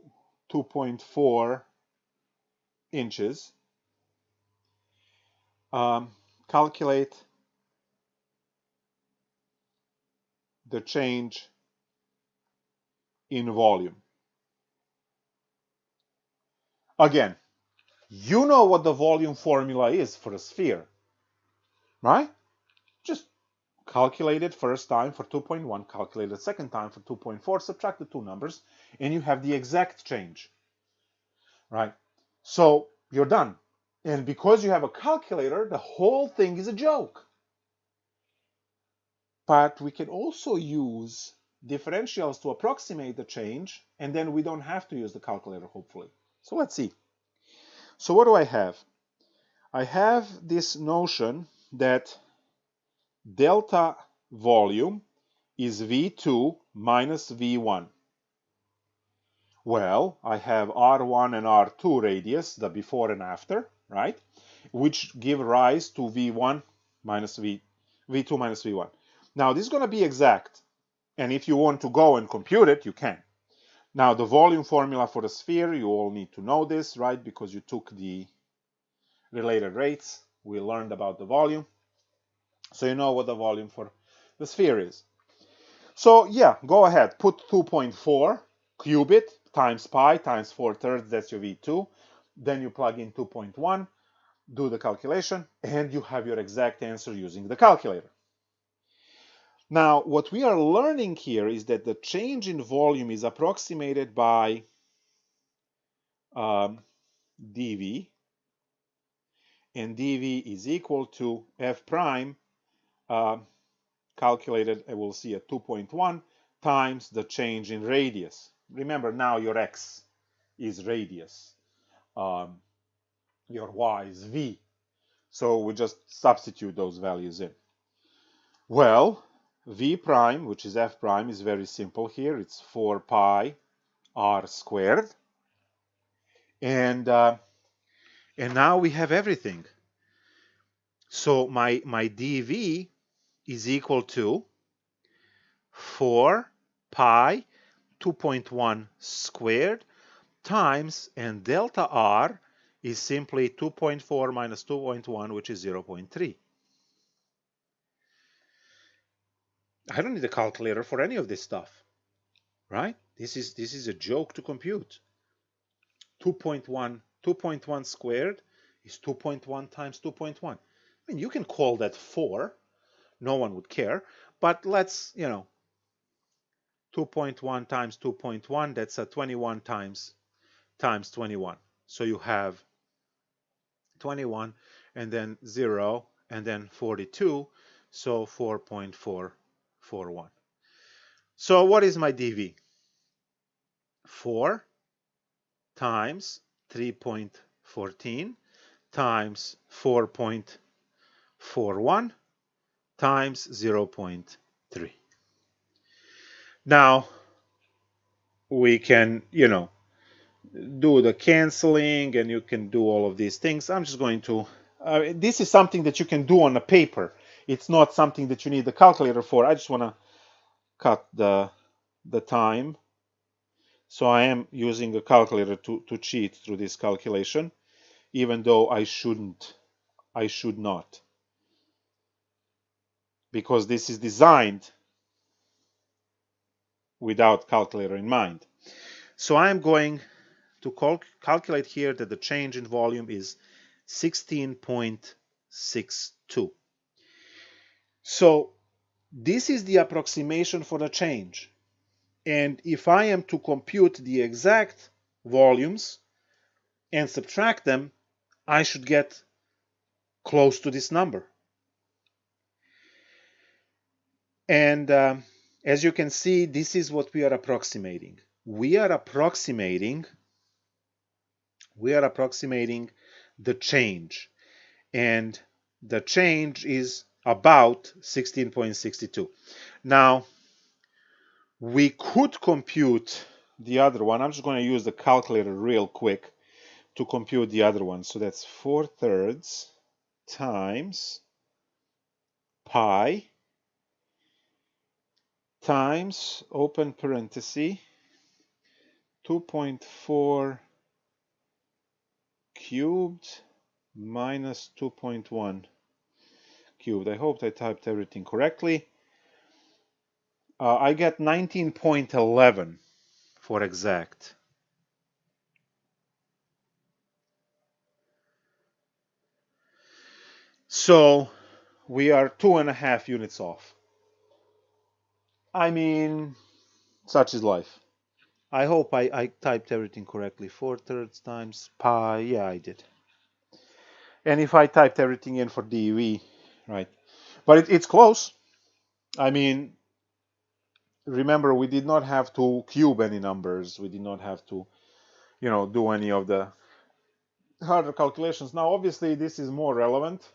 Speaker 1: 2.4 inches. Calculate the change in volume. Again, you know what the volume formula is for a sphere, right? Just calculate it first time for 2.1, calculate it second time for 2.4, subtract the two numbers, and you have the exact change, right? So you're done. And because you have a calculator, the whole thing is a joke. But we can also use differentials to approximate the change, and then we don't have to use the calculator, hopefully. So let's see. So what do I have? I have this notion that delta volume is V2 minus V1. Well, I have R1 and R2 radius, the before and after, right? Which give rise to V1 minus V2 minus V1. Now, this is going to be exact. And if you want to go and compute it, you can. Now, the volume formula for the sphere, you all need to know this, right? Because you took the related rates. We learned about the volume. So you know what the volume for the sphere is. So yeah, go ahead. Put 2.4, cube it, times pi, times 4/3, that's your V2. Then you plug in 2.1, do the calculation, and you have your exact answer using the calculator. Now, what we are learning here is that the change in volume is approximated by dV, and dV is equal to f prime calculated, I will see at 2.1 times the change in radius. Remember, now your x is radius, your y is v. So we just substitute those values in. Well, v prime, which is f prime, is very simple here. It's 4 pi r squared. And now we have everything. So my dv is equal to 4 pi 2.1 squared times, and delta r is simply 2.4 minus 2.1, which is 0.3. I don't need a calculator for any of this stuff, right? This is a joke to compute. 2.1 squared is 2.1 times 2.1. I mean, you can call that 4. No one would care. But let's, 2.1 times 2.1, that's a 21 times 21. So you have 21 and then 0 and then 42, so 4.441. So what is my dV? 4 times 3.14 times 4.41 times 0.3. Now we can, do the canceling, and you can do all of these things. I'm just going to, this is something that you can do on a paper. It's not something that you need the calculator for. I just want to cut the time. So I am using a calculator to cheat through this calculation, even though I should not. Because this is designed without calculator in mind. So I'm going to calculate here that the change in volume is 16.62. So this is the approximation for the change. And if I am to compute the exact volumes and subtract them, I should get close to this number. And as you can see, this is what we are approximating. We are approximating the change, and the change is about 16.62. Now, we could compute the other one. I'm just going to use the calculator real quick to compute the other one. So that's 4/3 times pi times, open parenthesis, 2.4 cubed minus 2.1 cubed. I hope I typed everything correctly. I get 19.11 for exact. So we are 2.5 units off. I mean, such is life. I hope I typed everything correctly. 4/3 times pi. Yeah, I did. And if I typed everything in for dV, right? But it's close. I mean, remember, we did not have to cube any numbers. We did not have to, do any of the harder calculations. Now, obviously, this is more relevant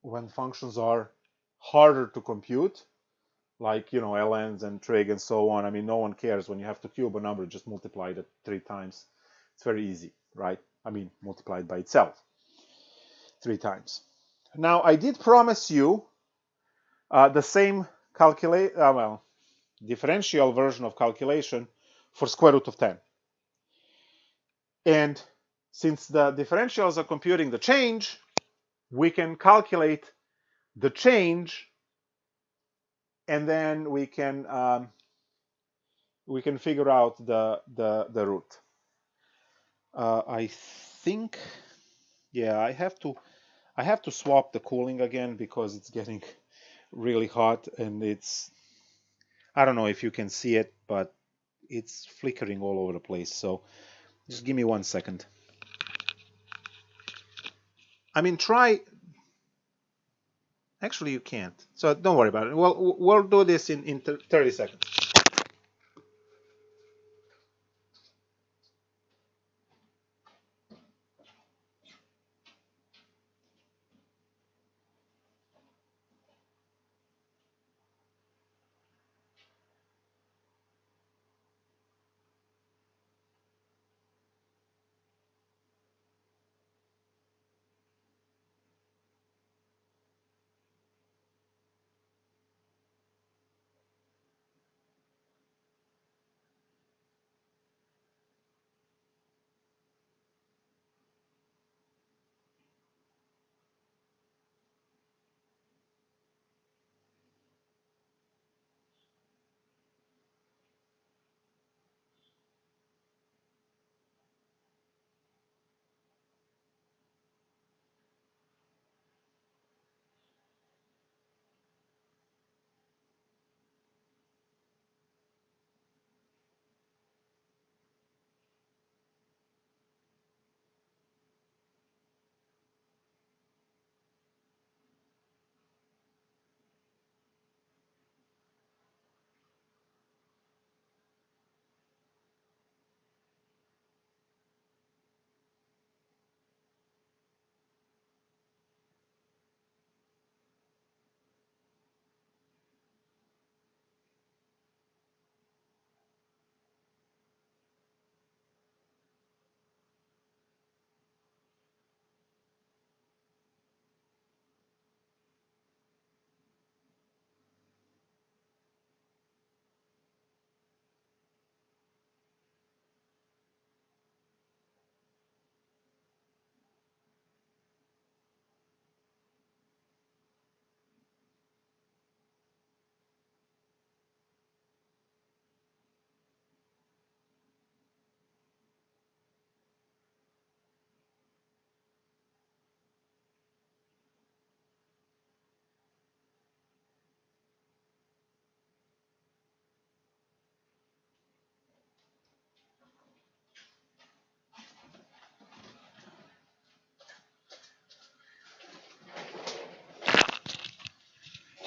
Speaker 1: when functions are harder to compute. like, you know, ln's and trig and so on. I mean, no one cares. When you have to cube a number, just multiply it 3 times. It's very easy, right? I mean, multiply it by itself 3 times. Now, I did promise you the same differential version of calculation for square root of 10. And since the differentials are computing the change, we can calculate the change, and then we can figure out the root. I think, yeah, I have to swap the cooling again because it's getting really hot, and I don't know if you can see it, but it's flickering all over the place. So just give me 1 second. I mean, actually you can't. So don't worry about it. We'll do this in 30 seconds.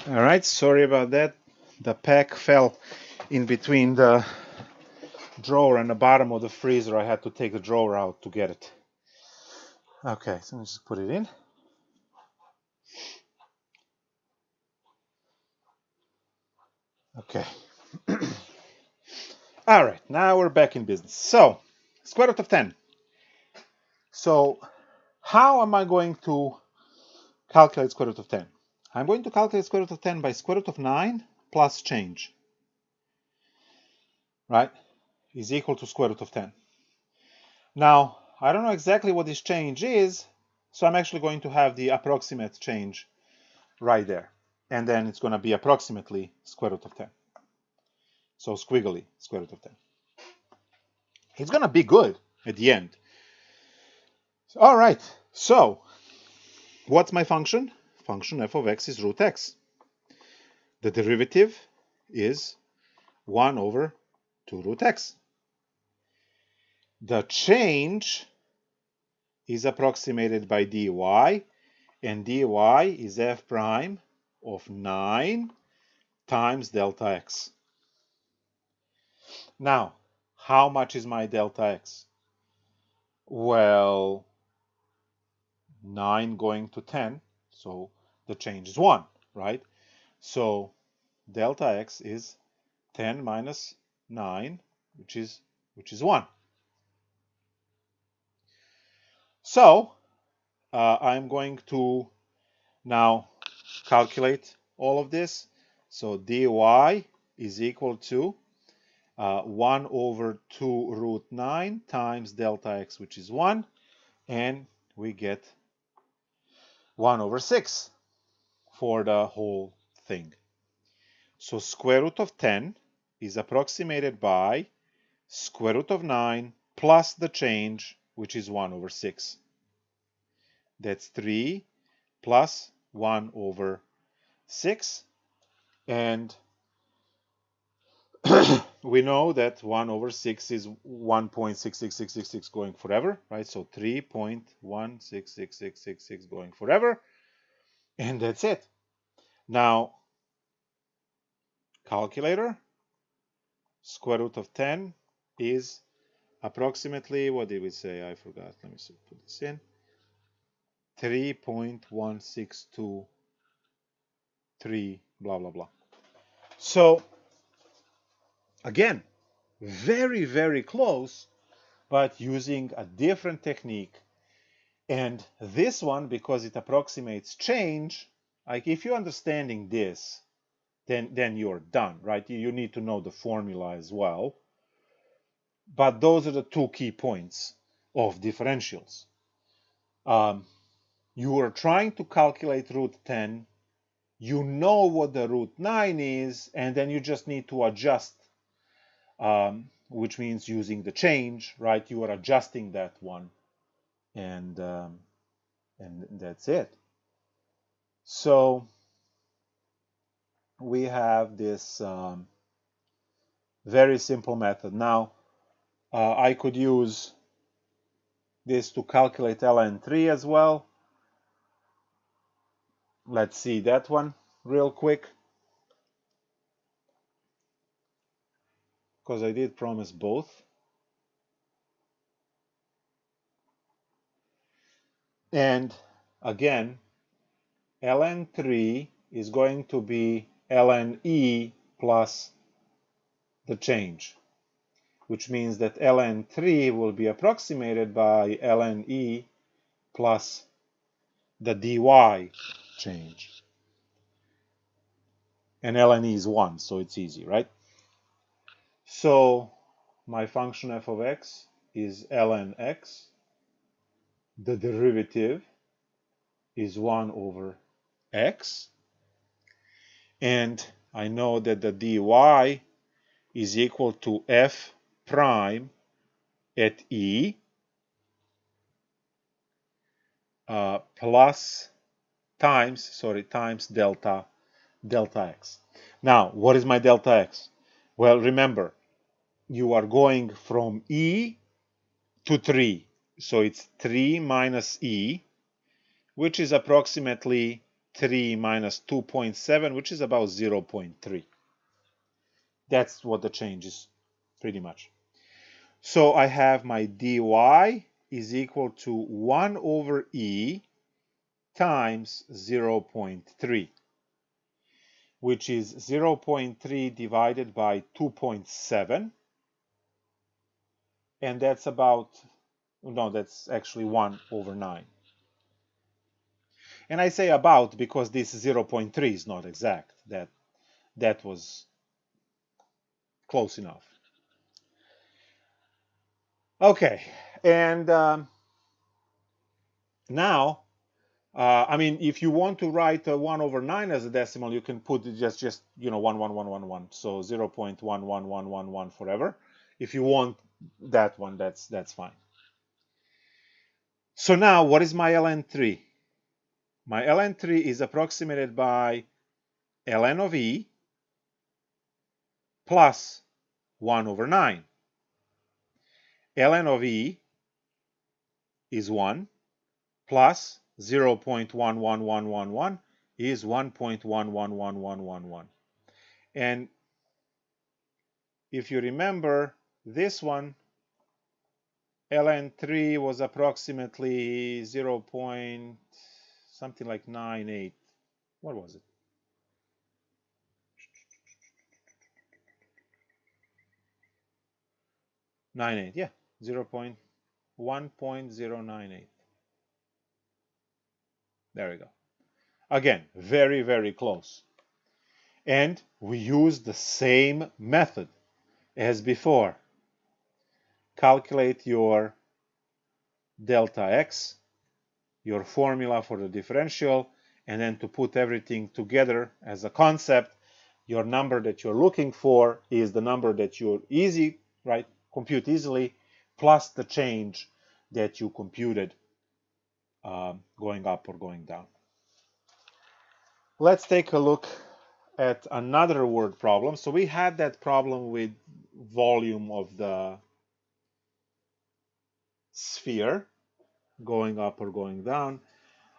Speaker 1: All right, sorry about that. The pack fell in between the drawer and the bottom of the freezer. I had to take the drawer out to get it. Okay, so let's just put it in. Okay. All right, now we're back in business. So, square root of 10. So, how am I going to calculate square root of 10? I'm going to calculate square root of 10 by square root of 9 plus change, right, is equal to square root of 10. Now, I don't know exactly what this change is, so I'm actually going to have the approximate change right there. And then it's going to be approximately square root of 10. So squiggly square root of 10. It's going to be good at the end. All right, so what's my function? Function f of x is root x. The derivative is 1 over 2 root x. The change is approximated by dy, and dy is f prime of 9 times delta x. Now, how much is my delta x? Well, 9 going to 10, so the change is 1, right? So delta x is 10 minus 9, which is 1. So I'm going to now calculate all of this. So dy is equal to 1 over 2 root 9 times delta x, which is 1, and we get 1 over 6 for the whole thing. So square root of 10 is approximated by square root of 9 plus the change, which is 1 over 6. That's 3 plus 1 over 6. And we know that 1 over 6 is 1.666666 going forever, right? So 3.166666 going forever. And that's it. Now, calculator, square root of 10 is approximately, what did we say? I forgot. Let me put this in. 3.1623, blah, blah, blah. So, again, very, very close, but using a different technique. And this one, because it approximates change, like if you're understanding this, then you're done, right? You need to know the formula as well. But those are the two key points of differentials. You are trying to calculate root 10, you know what the root 9 is, and then you just need to adjust, which means using the change, right? You are adjusting that one, and that's it. So we have this very simple method. Now, I could use this to calculate ln3 as well. Let's see that one real quick, because I did promise both. And again, ln3 is going to be ln e plus the change, which means that ln3 will be approximated by ln e plus the dy change. And ln e is 1, so it's easy, right? So my function f of x is ln x. The derivative is 1 over x. And I know that the dy is equal to f prime at e plus times delta x. Now, what is my delta x? Well, remember, you are going from e to 3. So it's 3 minus e, which is approximately 3 minus 2.7, which is about 0.3. That's what the change is, pretty much. So I have my dy is equal to 1 over e times 0.3, which is 0.3 divided by 2.7. And that's about, no, that's actually 1 over 9. And I say about because this 0.3 is not exact. That was close enough. Okay, and now, I mean, if you want to write 1 over 9 as a decimal, you can put just 1, 1, 1, 1, 1. So 0.11111 forever. If you want that one, that's fine. So now, what is my ln3? My ln3 is approximated by ln of e plus 1 over 9. ln of e is 1 plus 0.11111 is 1.111111. And if you remember this one, ln3 was approximately 0. Something like 98. What was it? 98, yeah, 0.1.098. There we go. Again, very, very close. And we use the same method as before. Calculate your delta x, your formula for the differential, and then to put everything together as a concept, your number that you're looking for is the number that you're compute easily, plus the change that you computed going up or going down. Let's take a look at another word problem. So we had that problem with volume of the sphere going up or going down.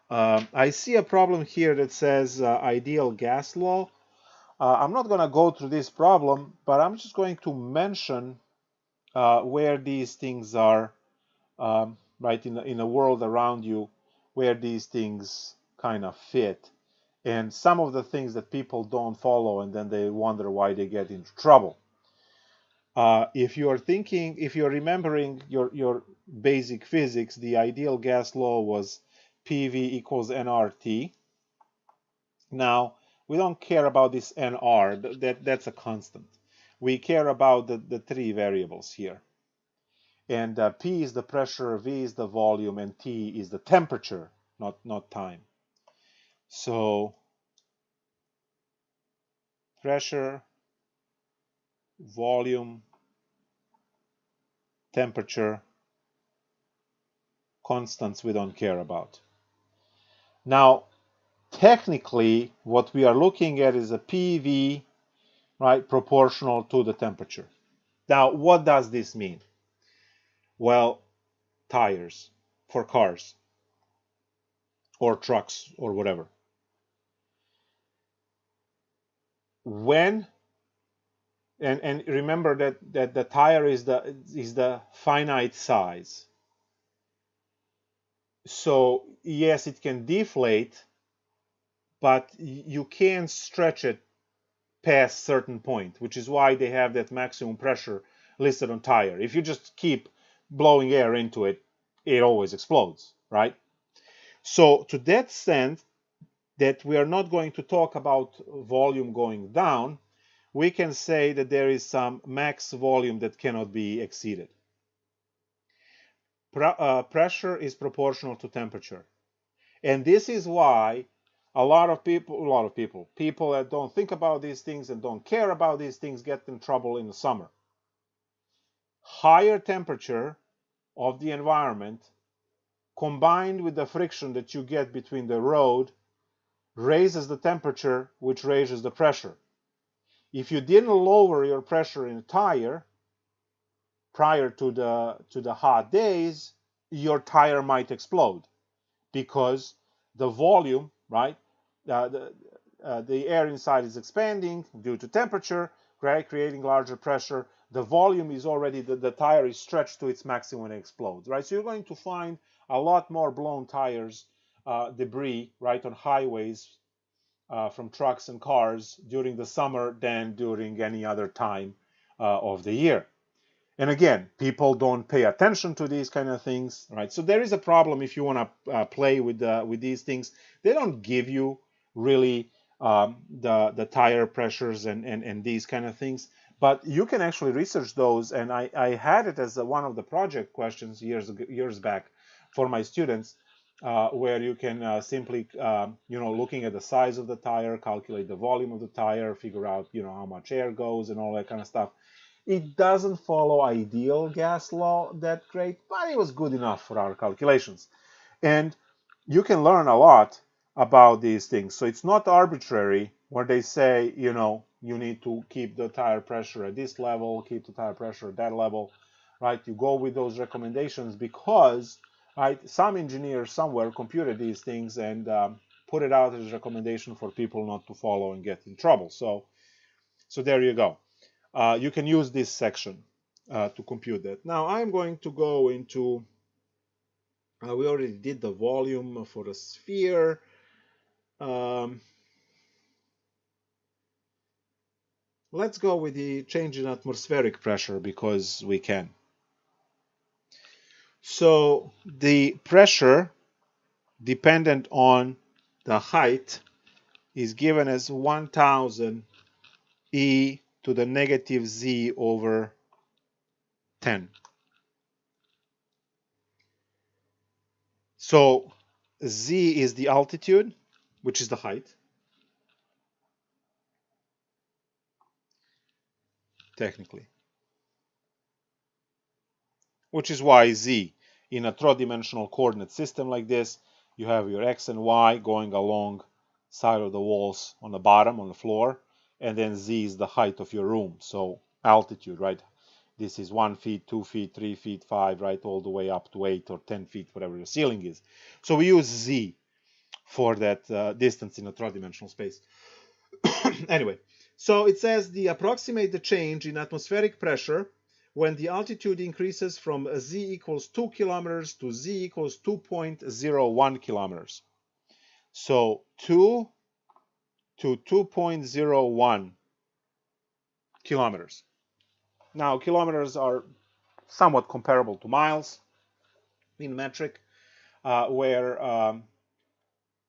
Speaker 1: I see a problem here that says ideal gas law. I'm not going to go through this problem, but I'm just going to mention where these things are, right, in the world around you, where these things kind of fit. And some of the things that people don't follow, and then they wonder why they get into trouble. If you're remembering your basic physics, the ideal gas law was PV equals nRT. Now, we don't care about this nr, that's a constant. We care about the three variables here. And P is the pressure, V is the volume, and T is the temperature, not time. So, pressure, volume, temperature, constants we don't care about. Now, technically, what we are looking at is a PV, right, proportional to the temperature. Now, what does this mean? Well, tires for cars or trucks or whatever. When and remember that the tire is the finite size. So yes, it can deflate, but you can't stretch it past certain point, which is why they have that maximum pressure listed on tire. If you just keep blowing air into it, it always explodes, right? So to that extent that we are not going to talk about volume going down, we can say that there is some max volume that cannot be exceeded. Pressure is proportional to temperature. And this is why a lot of people that don't think about these things and don't care about these things get in trouble in the summer. Higher temperature of the environment combined with the friction that you get between the road raises the temperature, which raises the pressure. If you didn't lower your pressure in a tire prior to the hot days, your tire might explode because the volume, right, the air inside is expanding due to temperature, right, creating larger pressure. The volume is already, the tire is stretched to its maximum when it explodes, right? So you're going to find a lot more blown tires, debris, right, on highways from trucks and cars during the summer than during any other time of the year. And again, people don't pay attention to these kind of things, right? So there is a problem if you want to play with these things. They don't give you really the tire pressures and these kind of things, but you can actually research those. And I had it as one of the project questions years back for my students, where you can simply, looking at the size of the tire, calculate the volume of the tire, figure out, how much air goes and all that kind of stuff. It doesn't follow ideal gas law that great, but it was good enough for our calculations. And you can learn a lot about these things. So it's not arbitrary where they say, you need to keep the tire pressure at this level, keep the tire pressure at that level, right? You go with those recommendations because, right, some engineer somewhere computed these things and put it out as a recommendation for people not to follow and get in trouble. So there you go. You can use this section to compute that. Now I'm going to go into, we already did the volume for a sphere. Let's go with the change in atmospheric pressure because we can. So the pressure dependent on the height is given as 1000 e to the negative z over 10. So z is the altitude, which is the height, technically. Which is why z, in a three-dimensional coordinate system like this, you have your x and y going along side of the walls on the bottom, on the floor, and then z is the height of your room. So altitude, right? This is 1 feet, 2 feet, 3 feet, 5, right, all the way up to 8 or 10 feet, whatever the ceiling is. So we use z for that distance in a three-dimensional space. Anyway, so it says approximate the change in atmospheric pressure when the altitude increases from z equals 2 kilometers to z equals 2.01 kilometers. So 2 to 2.01 kilometers. Now, kilometers are somewhat comparable to miles in metric, where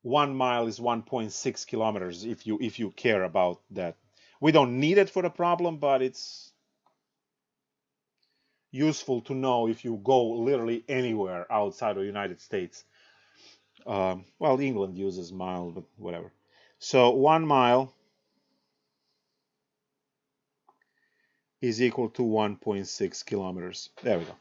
Speaker 1: 1 mile is 1.6 kilometers if you care about that. We don't need it for the problem, but it's useful to know if you go literally anywhere outside of the United States. Well, England uses mile, but whatever. So 1 mile is equal to 1.6 kilometers. There we go.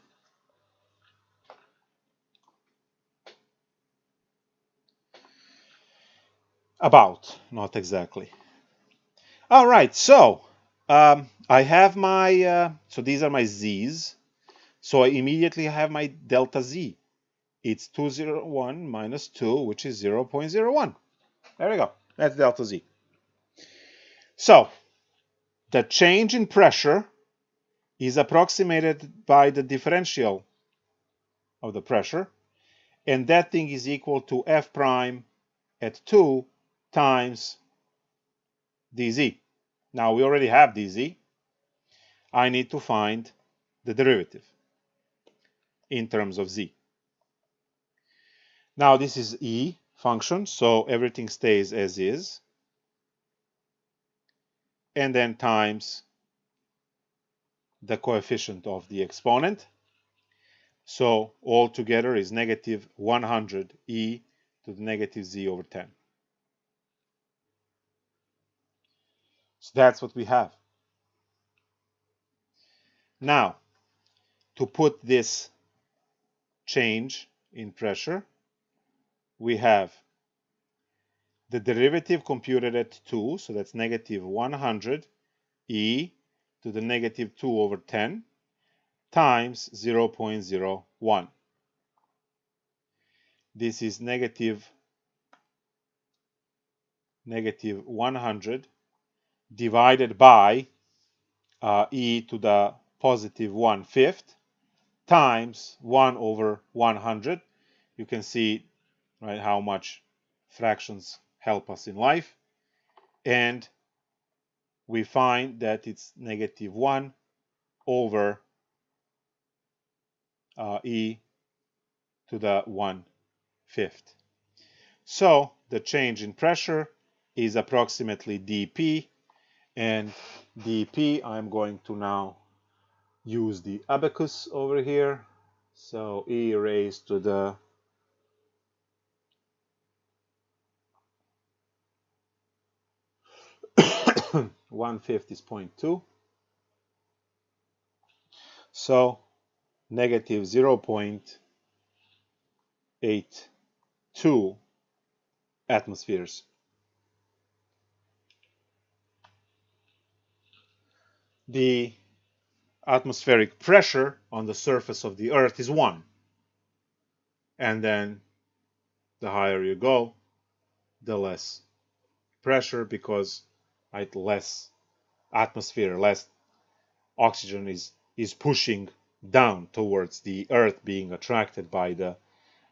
Speaker 1: About, not exactly. All right, so I have my, so these are my z's. So I immediately have my delta z. It's 201 minus 2, which is 0.01. There we go. That's delta z. So the change in pressure is approximated by the differential of the pressure, and that thing is equal to f prime at 2 times dz. Now we already have dz. I need to find the derivative in terms of z. Now this is e function, so everything stays as is, and then times the coefficient of the exponent. So all together is negative 100 e to the negative z over 10. So that's what we have. Now, to put this change in pressure, we have the derivative computed at 2, so that's negative 100 e to the negative 2 over 10 times 0.01. This is negative 100 divided by e to the positive 1/5 times 1 over 100. You can see, right, how much fractions help us in life. And we find that it's negative 1 over e to the 1/5. So the change in pressure is approximately dp, and dp, I'm going to now use the abacus over here. So e raised to the 1/5 is 0.2. So negative 0.82 atmospheres. The atmospheric pressure on the surface of the Earth is 1. And then the higher you go, the less pressure, because less atmosphere, less oxygen is pushing down towards the Earth, being attracted by the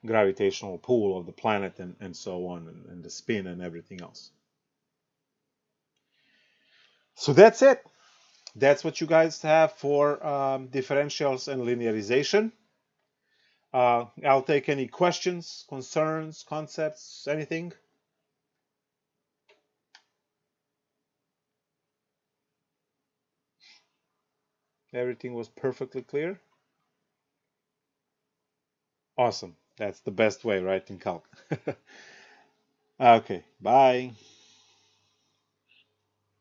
Speaker 1: gravitational pull of the planet and so on, and the spin and everything else. So that's it. That's what you guys have for differentials and linearization. I'll take any questions, concerns, concepts, anything. Everything was perfectly clear. Awesome. That's the best way, right, in Calc. Okay, bye.